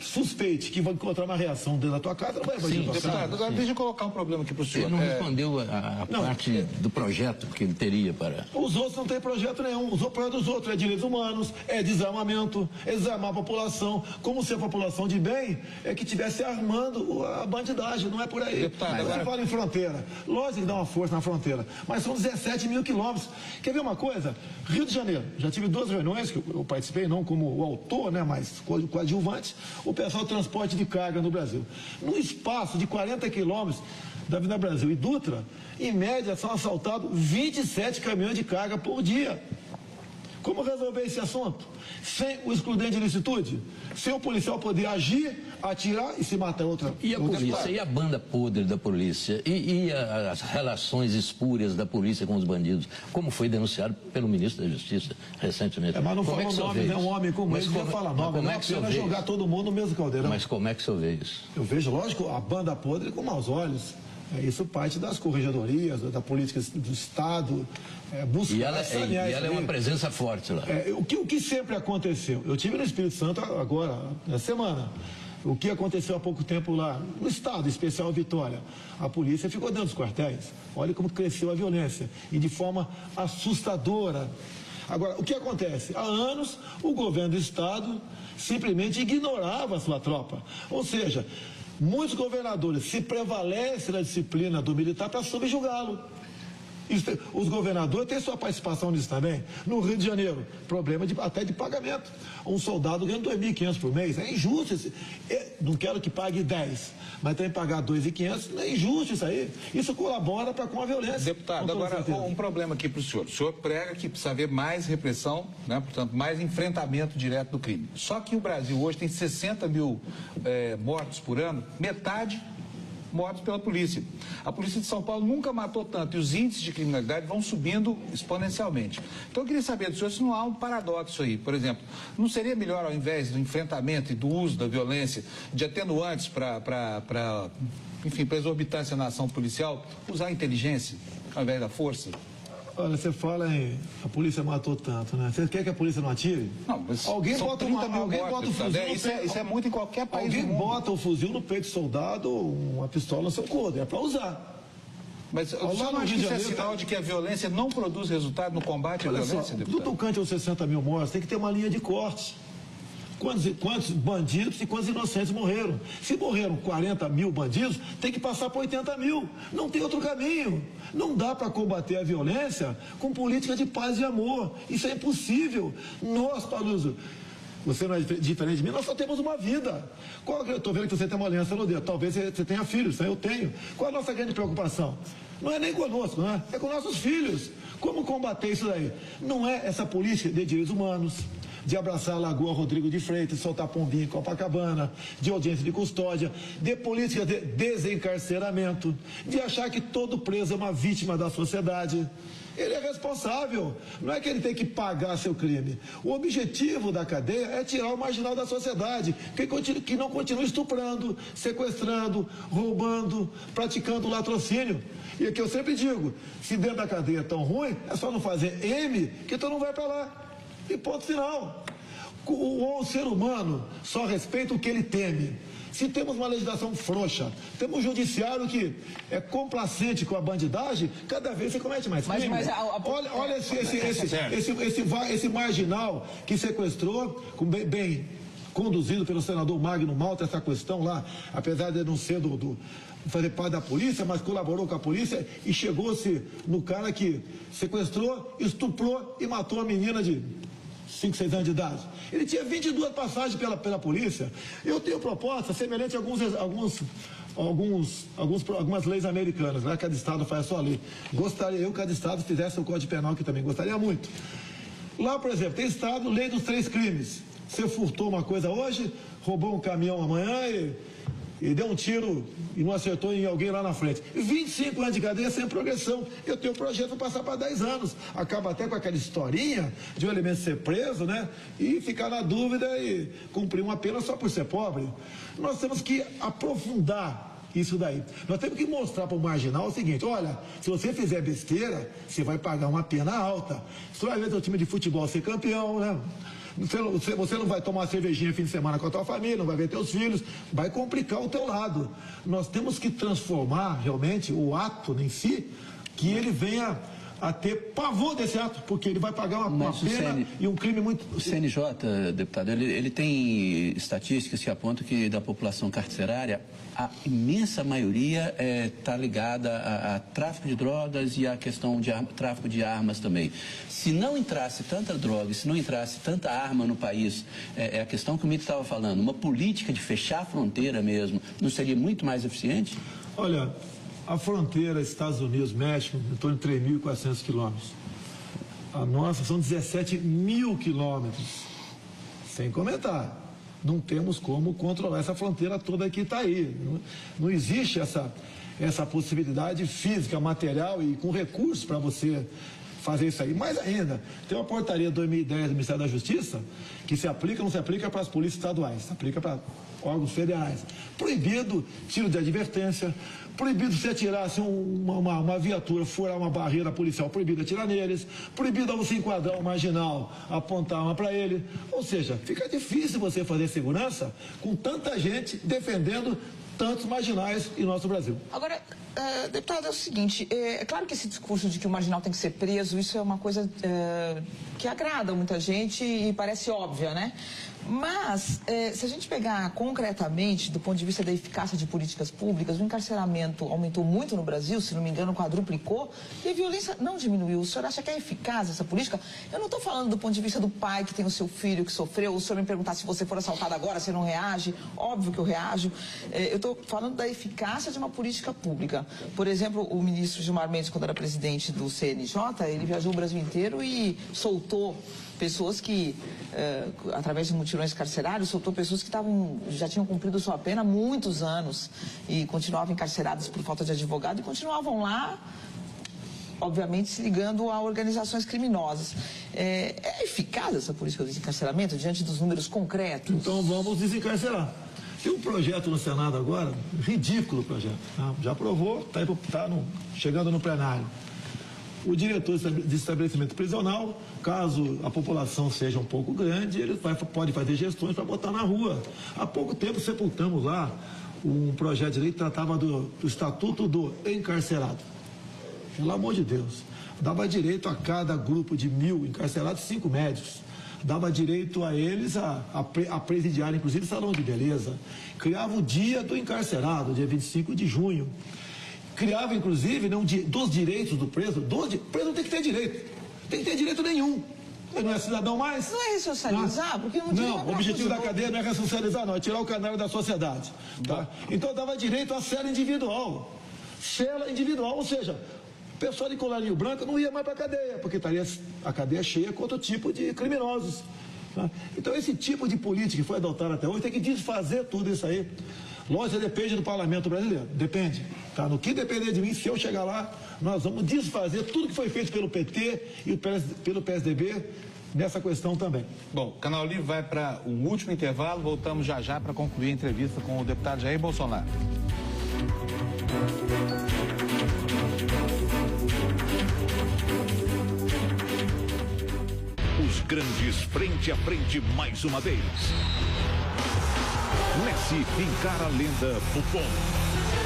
suspeite que vai encontrar uma reação dentro da tua casa, não vai invadir tua casa. Agora deixa eu colocar um problema aqui para o senhor. Ele não respondeu a parte do projeto que ele teria para... Os outros não têm projeto nenhum. O projeto dos outros é direitos humanos, é desarmamento, é desarmar a população. Como se a população de bem é que estivesse armando a bandidagem, não é por aí. Deputado, agora... Você fala em fronteira. Lógico que dá uma força na fronteira, mas são 17 mil quilômetros. Quer ver uma coisa? Rio de Janeiro. Já tive 2 reuniões que eu participei, não como o autor, né, mas coadjuvante. O pessoal transporte de carga no Brasil. No espaço de 40 quilômetros da Avenida Brasil e Dutra, em média são assaltados 27 caminhões de carga por dia. Como resolver esse assunto? Sem o excludente de ilicitude? Sem o policial poder agir, atirar e se matar outra. E a polícia? E a banda podre da polícia? E as relações espúrias da polícia com os bandidos? Como foi denunciado pelo ministro da Justiça recentemente? Mas não falou nomes, é um homem como ele, não fala nome. Não é apenas jogar todo mundo no mesmo caldeirão. Mas como é que o senhor vê isso? Eu vejo, lógico, a banda podre com maus olhos. Isso parte das corregedorias, da política do Estado, buscar... E ela é uma presença forte lá. O que sempre aconteceu? Eu estive no Espírito Santo agora, na semana. O que aconteceu há pouco tempo lá, no Estado, em especial Vitória. A polícia ficou dentro dos quartéis. Olha como cresceu a violência. E de forma assustadora. Agora, o que acontece? Há anos, o governo do Estado simplesmente ignorava a sua tropa. Ou seja... Muitos governadores se prevalecem da disciplina do militar para subjugá-lo. Os governadores têm sua participação nisso também. No Rio de Janeiro, problema até de pagamento. Um soldado ganha 2.500 por mês. É injusto. Não quero que pague 10, mas tem que pagar 2.500. É injusto isso aí. Isso colabora com a violência. Deputado, agora um problema aqui para o senhor. O senhor prega que precisa haver mais repressão, né? Portanto, mais enfrentamento direto do crime. Só que o Brasil hoje tem 60 mil mortos por ano, metade mortos pela polícia. A polícia de São Paulo nunca matou tanto e os índices de criminalidade vão subindo exponencialmente. Então eu queria saber do senhor se não há um paradoxo aí. Por exemplo, não seria melhor, ao invés do enfrentamento e do uso da violência, de atenuantes para exorbitância na ação policial, usar a inteligência ao invés da força? Olha, você fala em a polícia matou tanto, né? Você quer que a polícia não atire? Não, mas alguém são bota 30 mil alguém mortos, bota o fuzil no isso é muito em qualquer país Alguém do mundo. bota o fuzil no peito do soldado, uma pistola no seu couro, é para usar. Mas o senhor não acha que isso é sinal de que a violência não produz resultado no combate à violência, deputado? Do tocante aos 60 mil mortos, tem que ter uma linha de corte. Quantos bandidos e quantos inocentes morreram? Se morreram 40 mil bandidos, tem que passar por 80 mil. Não tem outro caminho. Não dá para combater a violência com política de paz e amor. Isso é impossível. Nós, Paluso, você não é diferente de mim, nós só temos uma vida. Eu estou vendo que você tem uma aliança no dedo. Talvez você tenha filhos, eu tenho. Qual é a nossa grande preocupação? Não é nem conosco, não é? É com nossos filhos. Como combater isso daí? Não é essa política de direitos humanos, de abraçar a Lagoa Rodrigo de Freitas, soltar pombinho em Copacabana, de audiência de custódia, de política de desencarceramento, de achar que todo preso é uma vítima da sociedade. Ele é responsável, não é que ele tem que pagar seu crime. O objetivo da cadeia é tirar o marginal da sociedade, que não continue estuprando, sequestrando, roubando, praticando latrocínio. E é que eu sempre digo, se dentro da cadeia é tão ruim, é só não fazer M, que tu não vai para lá. E ponto final. O ser humano só respeita o que ele teme. Se temos uma legislação frouxa, temos um judiciário que é complacente com a bandidagem, cada vez você comete mais crime. Olha esse marginal que sequestrou, bem conduzido pelo senador Magno Malta, essa questão lá, apesar de não ser fazer parte da polícia, mas colaborou com a polícia e chegou-se no cara que sequestrou, estuprou e matou a menina de 5, 6 anos de idade. Ele tinha 22 passagens pela polícia. Eu tenho proposta semelhante a algumas leis americanas, né? Cada estado faz a sua lei. Gostaria eu que cada estado fizesse o Código Penal aqui também. Gostaria muito. Lá, por exemplo, tem estado, lei dos 3 crimes. Você furtou uma coisa hoje, roubou um caminhão amanhã e deu um tiro e não acertou em alguém lá na frente. 25 anos de cadeia sem progressão. Eu tenho um projeto para passar para 10 anos. Acaba até com aquela historinha de um elemento ser preso, né? E ficar na dúvida e cumprir uma pena só por ser pobre. Nós temos que aprofundar isso daí. Nós temos que mostrar para o marginal o seguinte: olha, se você fizer besteira, você vai pagar uma pena alta. Você vai ver seu time de futebol ser campeão, né? Você não vai tomar cervejinha fim de semana com a tua família, não vai ver teus filhos, vai complicar o teu lado. Nós temos que transformar realmente o ato em si, que ele venha a ter pavor desse ato, porque ele vai pagar uma pena e um crime muito... O CNJ, deputado, ele tem estatísticas que apontam que da população carcerária, a imensa maioria está ligada a tráfico de drogas e a questão de tráfico de armas também. Se não entrasse tanta droga, se não entrasse tanta arma no país, é a questão que o Mito estava falando, uma política de fechar a fronteira mesmo, não seria muito mais eficiente? Olha, a fronteira Estados Unidos-México, em torno de 3.400 quilômetros. A nossa são 17 mil quilômetros. Sem comentar. Não temos como controlar essa fronteira toda que está aí. Não existe essa possibilidade física, material e com recursos para você fazer isso aí. Mais ainda, tem uma portaria de 2010 do Ministério da Justiça que se aplica ou não se aplica para as polícias estaduais, se aplica para órgãos federais. Proibido tiro de advertência, proibido se atirar assim, uma viatura, furar uma barreira policial, proibido atirar neles, proibido você enquadrar um marginal, apontar uma para ele. Ou seja, fica difícil você fazer segurança com tanta gente defendendo tantos marginais em nosso Brasil. Agora, deputado, é o seguinte, é claro que esse discurso de que o marginal tem que ser preso, isso é uma coisa que agrada muita gente e parece óbvia, né? Mas, se a gente pegar concretamente, do ponto de vista da eficácia de políticas públicas, o encarceramento aumentou muito no Brasil, se não me engano, quadruplicou, e a violência não diminuiu. O senhor acha que é eficaz essa política? Eu não estou falando do ponto de vista do pai que tem o seu filho que sofreu, o senhor me perguntar se você for assaltado agora, você não reage? Óbvio que eu reajo. Eu estou falando da eficácia de uma política pública. Por exemplo, o ministro Gilmar Mendes, quando era presidente do CNJ, ele viajou o Brasil inteiro e soltou pessoas que, através de motivos mutirões carcerários, soltou pessoas que já tinham cumprido sua pena há muitos anos e continuavam encarceradas por falta de advogado e continuavam lá, obviamente se ligando a organizações criminosas. É eficaz essa política de desencarceramento diante dos números concretos? Então vamos desencarcerar. Tem um projeto no Senado agora, ridículo o projeto, tá? Já aprovou, está chegando no plenário. O diretor de estabelecimento prisional, caso a população seja um pouco grande, ele pode fazer gestões para botar na rua. Há pouco tempo sepultamos lá um projeto de lei que tratava do Estatuto do Encarcerado. Pelo amor de Deus. Dava direito a cada grupo de 1.000 encarcerados, 5 médicos. Dava direito a eles a presidiar, inclusive, salão de beleza. Criava o dia do encarcerado, dia 25 de junho. Criava, inclusive, dos direitos do preso. O preso tem que ter direito. Tem que ter direito nenhum. Ele não é cidadão mais. Não é ressocializar? Porque não, o objetivo da cadeia não é ressocializar, não. É tirar o canário da sociedade. Tá? Então, dava direito à cela individual. Cela individual, ou seja, pessoa de colarinho branco não ia mais para a cadeia, porque estaria a cadeia cheia com outro tipo de criminosos. Tá? Então, esse tipo de política que foi adotada até hoje tem que desfazer tudo isso aí. Lógico, depende do parlamento brasileiro, depende. Tá? No que depender de mim, se eu chegar lá, nós vamos desfazer tudo que foi feito pelo PT e pelo PSDB nessa questão também. Bom, o Canal Livre vai para um último intervalo, voltamos já para concluir a entrevista com o deputado Jair Bolsonaro. Os grandes frente a frente mais uma vez. Messi encara a lenda Buffon.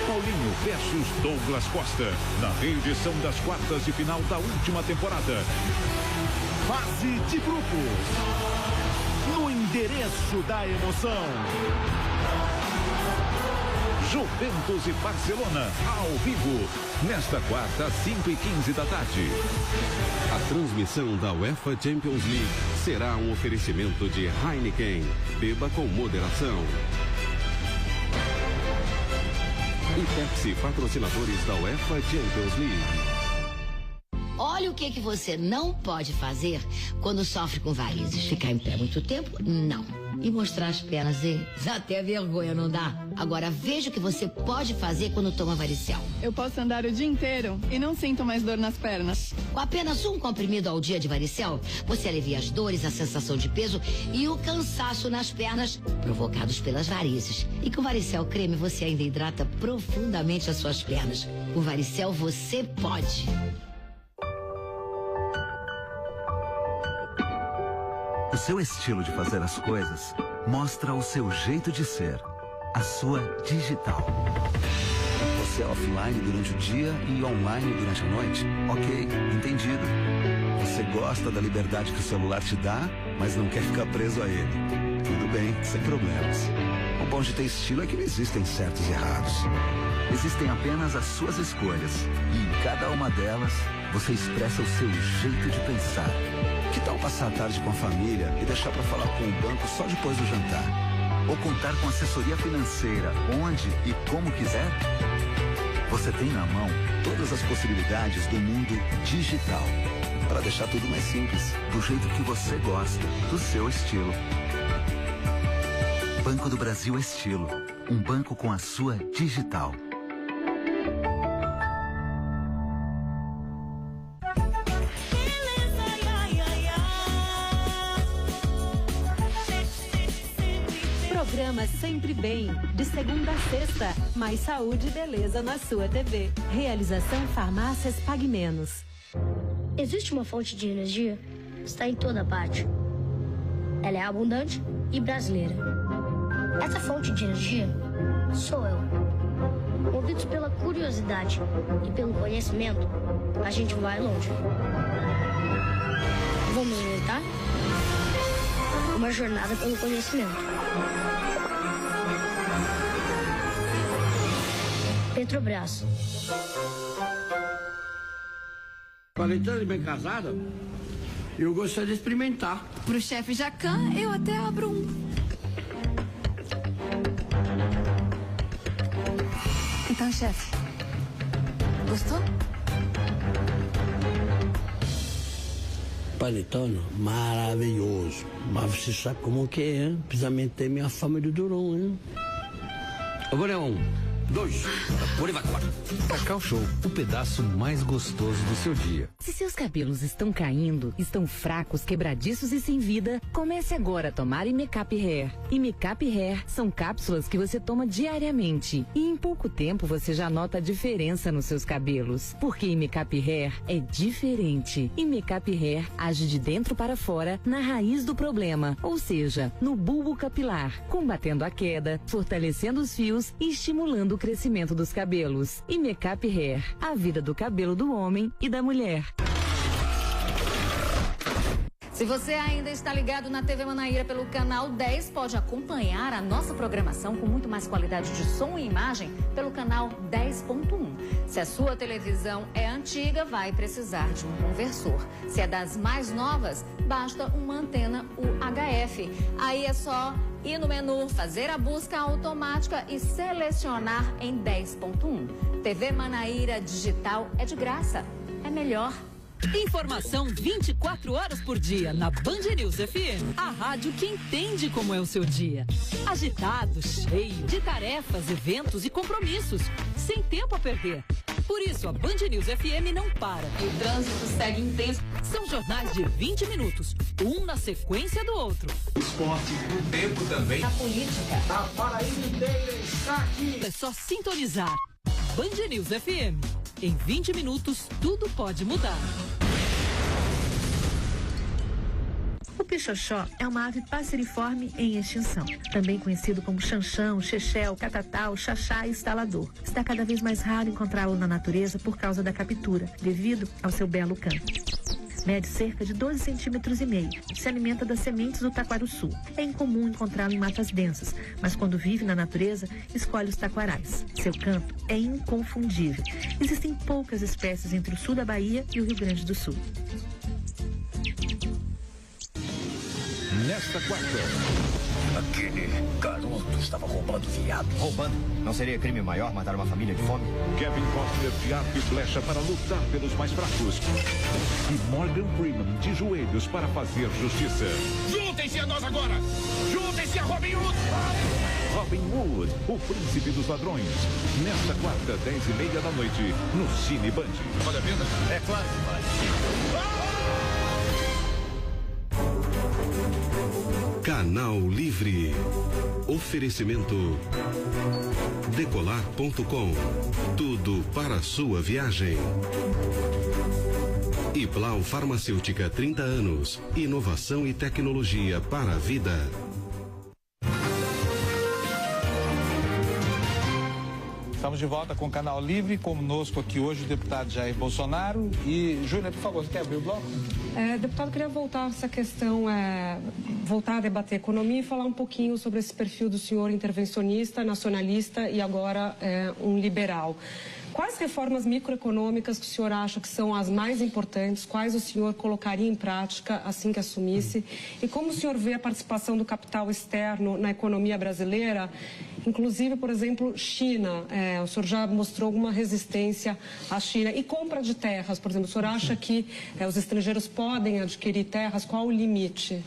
Paulinho versus Douglas Costa, na reedição das quartas de final da última temporada. Fase de grupos. No endereço da emoção. Juventus e Barcelona, ao vivo, nesta quarta, às 5h15 da tarde. A transmissão da UEFA Champions League será um oferecimento de Heineken. Beba com moderação. E Pepsi, patrocinadores da UEFA Champions League. Olha o que você não pode fazer quando sofre com varizes. Ficar em pé muito tempo? Não. E mostrar as pernas, hein? Dá até vergonha, não dá? Agora veja o que você pode fazer quando toma varicel. Eu posso andar o dia inteiro e não sinto mais dor nas pernas. Com apenas um comprimido ao dia de varicel, você alivia as dores, a sensação de peso e o cansaço nas pernas provocados pelas varizes. E com varicel creme você ainda hidrata profundamente as suas pernas. Com varicel você pode. O seu estilo de fazer as coisas mostra o seu jeito de ser, a sua digital. Você é offline durante o dia e online durante a noite? Ok, entendido. Você gosta da liberdade que o celular te dá, mas não quer ficar preso a ele. Tudo bem, sem problemas. O bom de ter estilo é que não existem certos e errados. Existem apenas as suas escolhas. E em cada uma delas, você expressa o seu jeito de pensar. Que tal passar a tarde com a família e deixar para falar com o banco só depois do jantar? Ou contar com assessoria financeira onde e como quiser? Você tem na mão todas as possibilidades do mundo digital para deixar tudo mais simples, do jeito que você gosta, do seu estilo. Banco do Brasil Estilo, um banco com a sua digital. Programa Sempre Bem, de segunda a sexta. Mais saúde e beleza na sua TV. Realização Farmácias Pague Menos. Existe uma fonte de energia? Está em toda parte. Ela é abundante e brasileira. Essa fonte de energia sou eu. Movidos pela curiosidade e pelo conhecimento, a gente vai longe. Vamos juntar? Uma jornada pelo conhecimento. Petrobras. Falei tanto de bem casada, eu gostaria de experimentar. Pro chefe Jacan, eu até abro um. Então, chefe, gostou? Paletano, maravilhoso. Mas você sabe como que é, hein? Precisa manter minha fama de durão, hein? Agora é 1, 2, por aí vai. Cacau Show, o pedaço mais gostoso do seu dia. Se seus cabelos estão caindo, estão fracos, quebradiços e sem vida, comece agora a tomar Imecap Hair. Imecap Hair são cápsulas que você toma diariamente e em pouco tempo você já nota a diferença nos seus cabelos. Porque Imecap Hair é diferente. Imecap Hair age de dentro para fora na raiz do problema, ou seja, no bulbo capilar, combatendo a queda, fortalecendo os fios e estimulando o crescimento dos cabelos. Imecap Hair, a vida do cabelo do homem e da mulher. Se você ainda está ligado na TV Manaíra pelo canal 10, pode acompanhar a nossa programação com muito mais qualidade de som e imagem pelo canal 10.1. Se a sua televisão é antiga, vai precisar de um conversor. Se é das mais novas, basta uma antena UHF. Aí é só ir no menu, fazer a busca automática e selecionar em 10.1. TV Manaíra Digital é de graça, é melhor. Informação 24 horas por dia na Band News FM. A rádio que entende como é o seu dia. Agitado, cheio de tarefas, eventos e compromissos. Sem tempo a perder. Por isso, a Band News FM não para. E o trânsito segue intenso. São jornais de 20 minutos, um na sequência do outro. O esporte, o tempo também. A política. A Paraíba inteira está aqui. É só sintonizar. Band News FM. Em 20 minutos, tudo pode mudar. O pichoxó é uma ave passeriforme em extinção, também conhecido como xanxão, chechel, catatau, xaxá e estalador. Está cada vez mais raro encontrá-lo na natureza por causa da captura, devido ao seu belo canto. Mede cerca de 12,5 centímetros. Se alimenta das sementes do taquaruçu. É incomum encontrá-lo em matas densas, mas quando vive na natureza, escolhe os taquarais. Seu canto é inconfundível. Existem poucas espécies entre o sul da Bahia e o Rio Grande do Sul. Nesta quarta, aquele garoto estava roubando viado. Roubando? Não seria crime maior matar uma família de fome? Kevin Costner de arco e flecha para lutar pelos mais fracos. E Morgan Freeman de joelhos para fazer justiça. Juntem-se a nós agora! Juntem-se a Robin Hood! Robin Hood, o príncipe dos ladrões. Nesta quarta, 10h30 da noite, no Cine Band. Vale a pena? É claro que vale. Canal Livre. Oferecimento Decolar.com. Tudo para a sua viagem. E Blau Farmacêutica, 30 anos. Inovação e tecnologia para a vida. Estamos de volta com o Canal Livre, conosco aqui hoje o deputado Jair Bolsonaro. E, Júlia, por favor, você quer abrir o bloco? Deputado, queria voltar a essa questão, voltar a debater economia e falar um pouquinho sobre esse perfil do senhor intervencionista, nacionalista e agora um liberal. Quais reformas microeconômicas que o senhor acha que são as mais importantes? Quais o senhor colocaria em prática assim que assumisse? E como o senhor vê a participação do capital externo na economia brasileira? Inclusive, por exemplo, China. O senhor já mostrou alguma resistência à China. E compra de terras, por exemplo. O senhor acha que os estrangeiros podem adquirir terras? Qual o limite?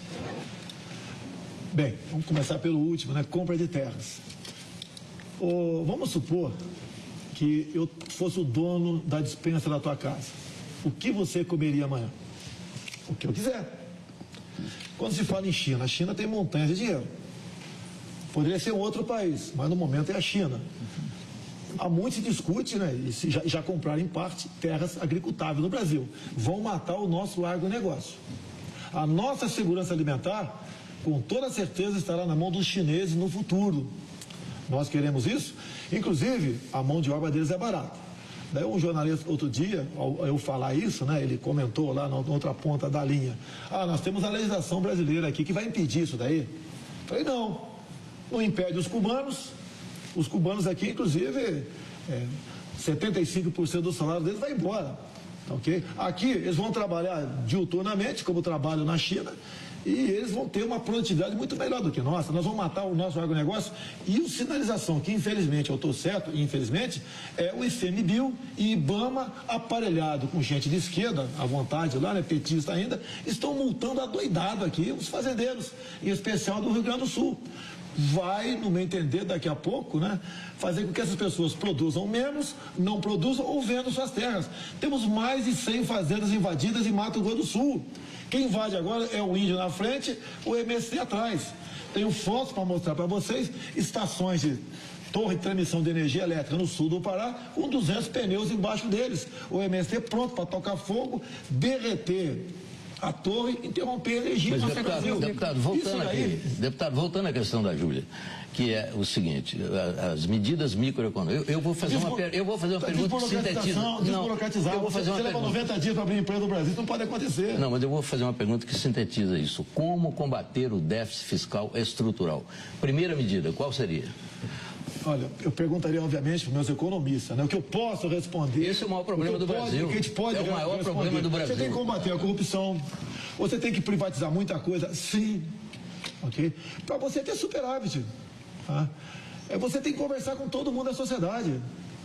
Bem, vamos começar pelo último, né? Compra de terras. Vamos supor que eu fosse o dono da despensa da tua casa. O que você comeria amanhã? O que eu quiser. Quando se fala em China, a China tem montanhas de dinheiro. Poderia ser um outro país, mas no momento é a China. Há muito se discute, né? E já compraram em parte terras agricultáveis no Brasil. Vão matar o nosso agronegócio. A nossa segurança alimentar, com toda certeza, estará na mão dos chineses no futuro. Nós queremos isso. Inclusive, a mão de obra deles é barata. Daí um jornalista, outro dia, ao eu falar isso, né, ele comentou lá na outra ponta da linha. Nós temos a legislação brasileira aqui que vai impedir isso daí. Falei, não impede os cubanos. Os cubanos aqui, inclusive, 75% do salário deles vai embora. Ok? Aqui, eles vão trabalhar diuturnamente, como trabalham na China, E eles vão ter uma produtividade muito melhor do que nossa. Nós vamos matar o nosso agronegócio. E o sinalização, que infelizmente, eu estou certo, infelizmente, é o ICMBio e IBAMA, aparelhado com gente de esquerda, à vontade lá, né, petista ainda, estão multando adoidado aqui os fazendeiros, em especial do Rio Grande do Sul. Vai, no meu entender, daqui a pouco, né, fazer com que essas pessoas produzam menos, não produzam ou vendam suas terras. Temos mais de 100 fazendas invadidas em Mato Grosso do Sul. Quem invade agora é o índio na frente, o MST atrás. Tenho fotos para mostrar para vocês, estações de torre de transmissão de energia elétrica no sul do Pará, com 200 pneus embaixo deles. O MST pronto para tocar fogo, derreter a torre, interromper a energia. Mas, deputado, voltando à questão da Júlia, que é o seguinte, as medidas microeconômicas. Eu vou fazer uma pergunta que sintetiza. Desburocratizar. Você leva 90 dias para abrir empresa no Brasil, isso não pode acontecer. Não, mas eu vou fazer uma pergunta que sintetiza isso. Como combater o déficit fiscal estrutural? Primeira medida, qual seria? Olha, eu perguntaria, obviamente, para os meus economistas, né? O que eu posso responder... Esse é o maior problema do Brasil. O que a gente pode é o maior problema do Brasil. Você tem que combater a corrupção, você tem que privatizar muita coisa, sim, ok? Para você ter superávit, tá? Você tem que conversar com todo mundo da sociedade,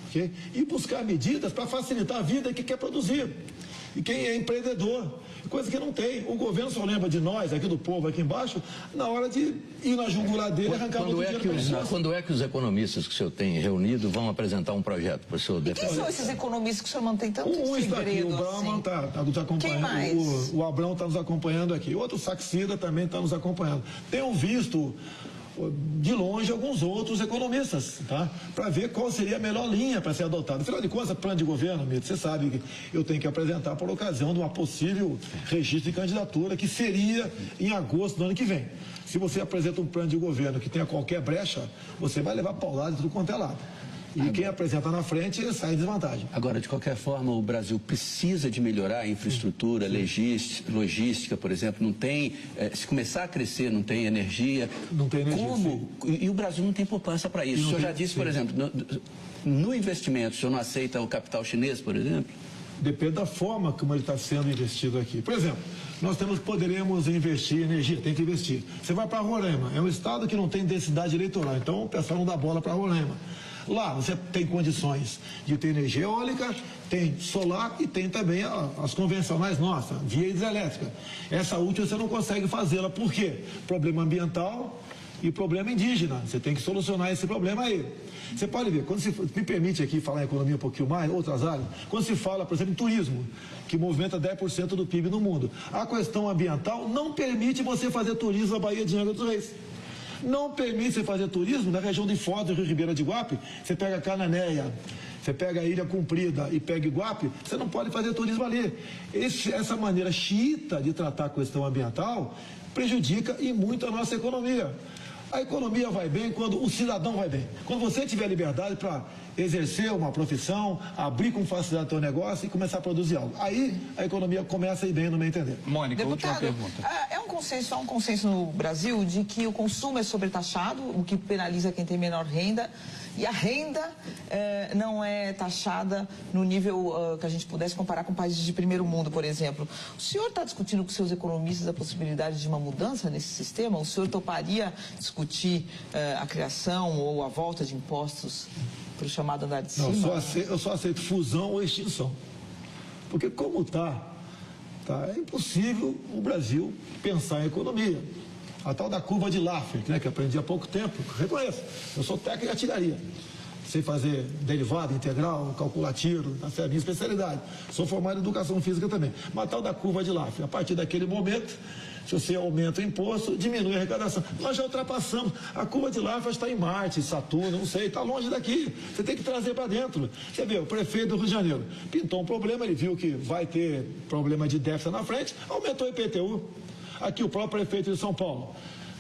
ok? E buscar medidas para facilitar a vida de quem quer produzir. E quem é empreendedor, coisa que não tem. O governo só lembra de nós, aqui do povo, aqui embaixo, na hora de ir na jugular dele e arrancar muito dinheiro para pessoas. Quando é que os economistas que o senhor tem reunido vão apresentar um projeto para o senhor defender? E quem são esses economistas que o senhor mantém tanto segredo? Está aqui, o Brauman está nos acompanhando. Quem mais? O Abrão está nos acompanhando aqui. Outro Saxida também está nos acompanhando. Tenho visto de longe alguns outros economistas, tá? Para ver qual seria a melhor linha para ser adotada. Afinal de contas, plano de governo, Mito, você sabe que eu tenho que apresentar por ocasião de uma possível registro de candidatura, que seria em agosto do ano que vem. Se você apresenta um plano de governo que tenha qualquer brecha, você vai levar paulada de tudo quanto é lado. E quem apresenta na frente sai em desvantagem. Agora, de qualquer forma, o Brasil precisa de melhorar a infraestrutura, logística, por exemplo. Não tem, se começar a crescer, não tem energia. Não tem energia. Como? E o Brasil não tem poupança para isso. O senhor já disse, por exemplo, no investimento, o senhor não aceita o capital chinês, por exemplo? Depende da forma como ele está sendo investido aqui. Por exemplo, nós poderemos investir em energia, tem que investir. Você vai para Roraima, é um estado que não tem densidade eleitoral, então o pessoal não dá bola para Roraima. Lá você tem condições de ter energia eólica, tem solar e tem também as convencionais nossas, via hidrelétrica. Essa última você não consegue fazê-la. Por quê? Problema ambiental e problema indígena. Você tem que solucionar esse problema aí. Você pode ver, quando me permite aqui falar em economia um pouquinho mais, outras áreas, quando se fala, por exemplo, em turismo, que movimenta 10% do PIB no mundo, a questão ambiental não permite você fazer turismo na Baía de Angra dos Reis. Não permite você fazer turismo na região de Foz do Rio Ribeira de Guape. Você pega Cananéia, você pega a Ilha Comprida e pega Iguape, você não pode fazer turismo ali. Essa maneira xiita de tratar a questão ambiental prejudica e muito a nossa economia. A economia vai bem quando o cidadão vai bem. Quando você tiver liberdade para exercer uma profissão, abrir com facilidade o seu negócio e começar a produzir algo. Aí a economia começa a ir bem, no meu entender. Mônica, última pergunta. Há um consenso no Brasil de que o consumo é sobretaxado, o que penaliza quem tem menor renda, e a renda não é taxada no nível que a gente pudesse comparar com países de primeiro mundo, por exemplo. O senhor está discutindo com seus economistas a possibilidade de uma mudança nesse sistema? O senhor toparia discutir a criação ou a volta de impostos para o chamado andar de cima? Não, eu só aceito fusão ou extinção. Porque como está, é impossível o Brasil pensar em economia. A tal da curva de Laffer, né, que aprendi há pouco tempo, reconheço. Eu sou técnico em artilharia. Sei fazer derivada, integral, calcular tiro, essa é a minha especialidade. Sou formado em educação física também. Mas a tal da curva de Laffer, a partir daquele momento, se você aumenta o imposto, diminui a arrecadação. Nós já ultrapassamos. A curva de Laffer está em Marte, Saturno, não sei, está longe daqui. Você tem que trazer para dentro. Você vê, o prefeito do Rio de Janeiro pintou um problema, ele viu que vai ter problema de déficit na frente, aumentou o IPTU. Aqui o próprio prefeito de São Paulo,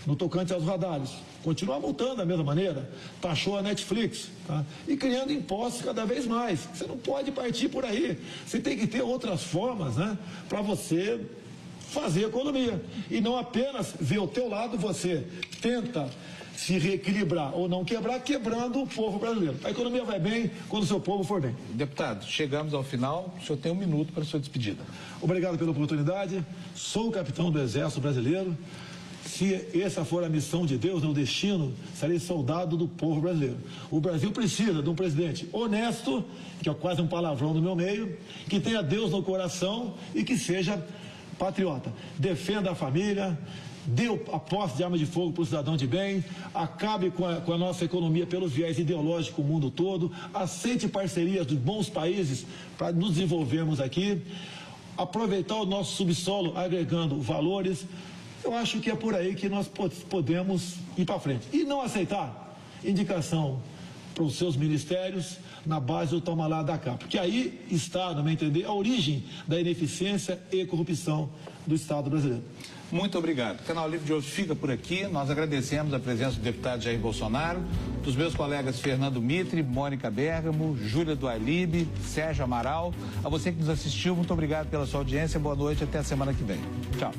no tocante aos radares, continua multando da mesma maneira, taxou a Netflix, tá? E criando impostos cada vez mais. Você não pode partir por aí. Você tem que ter outras formas, né, para você fazer economia. E não apenas ver o teu lado, você tenta se reequilibrar ou não quebrar, quebrando o povo brasileiro. A economia vai bem quando o seu povo for bem. Deputado, chegamos ao final, o senhor tem 1 minuto para a sua despedida. Obrigado pela oportunidade. Sou o capitão do Exército Brasileiro. Se essa for a missão de Deus, o destino, serei soldado do povo brasileiro. O Brasil precisa de um presidente honesto, que é quase um palavrão no meu meio, que tenha Deus no coração e que seja patriota. Defenda a família, dê a posse de arma de fogo para o cidadão de bem, acabe com a nossa economia pelos viés ideológicos do mundo todo, aceite parcerias dos bons países para nos desenvolvermos aqui, aproveitar o nosso subsolo agregando valores. Eu acho que é por aí que nós podemos ir para frente. E não aceitar indicação para os seus ministérios na base do toma lá da cá. Porque aí está, no meu entender, a origem da ineficiência e corrupção do Estado brasileiro. Muito obrigado. O Canal Livre de hoje fica por aqui. Nós agradecemos a presença do deputado Jair Bolsonaro, dos meus colegas Fernando Mitre, Mônica Bergamo, Júlia do Alibe, Sérgio Amaral. A você que nos assistiu, muito obrigado pela sua audiência. Boa noite, até a semana que vem. Tchau.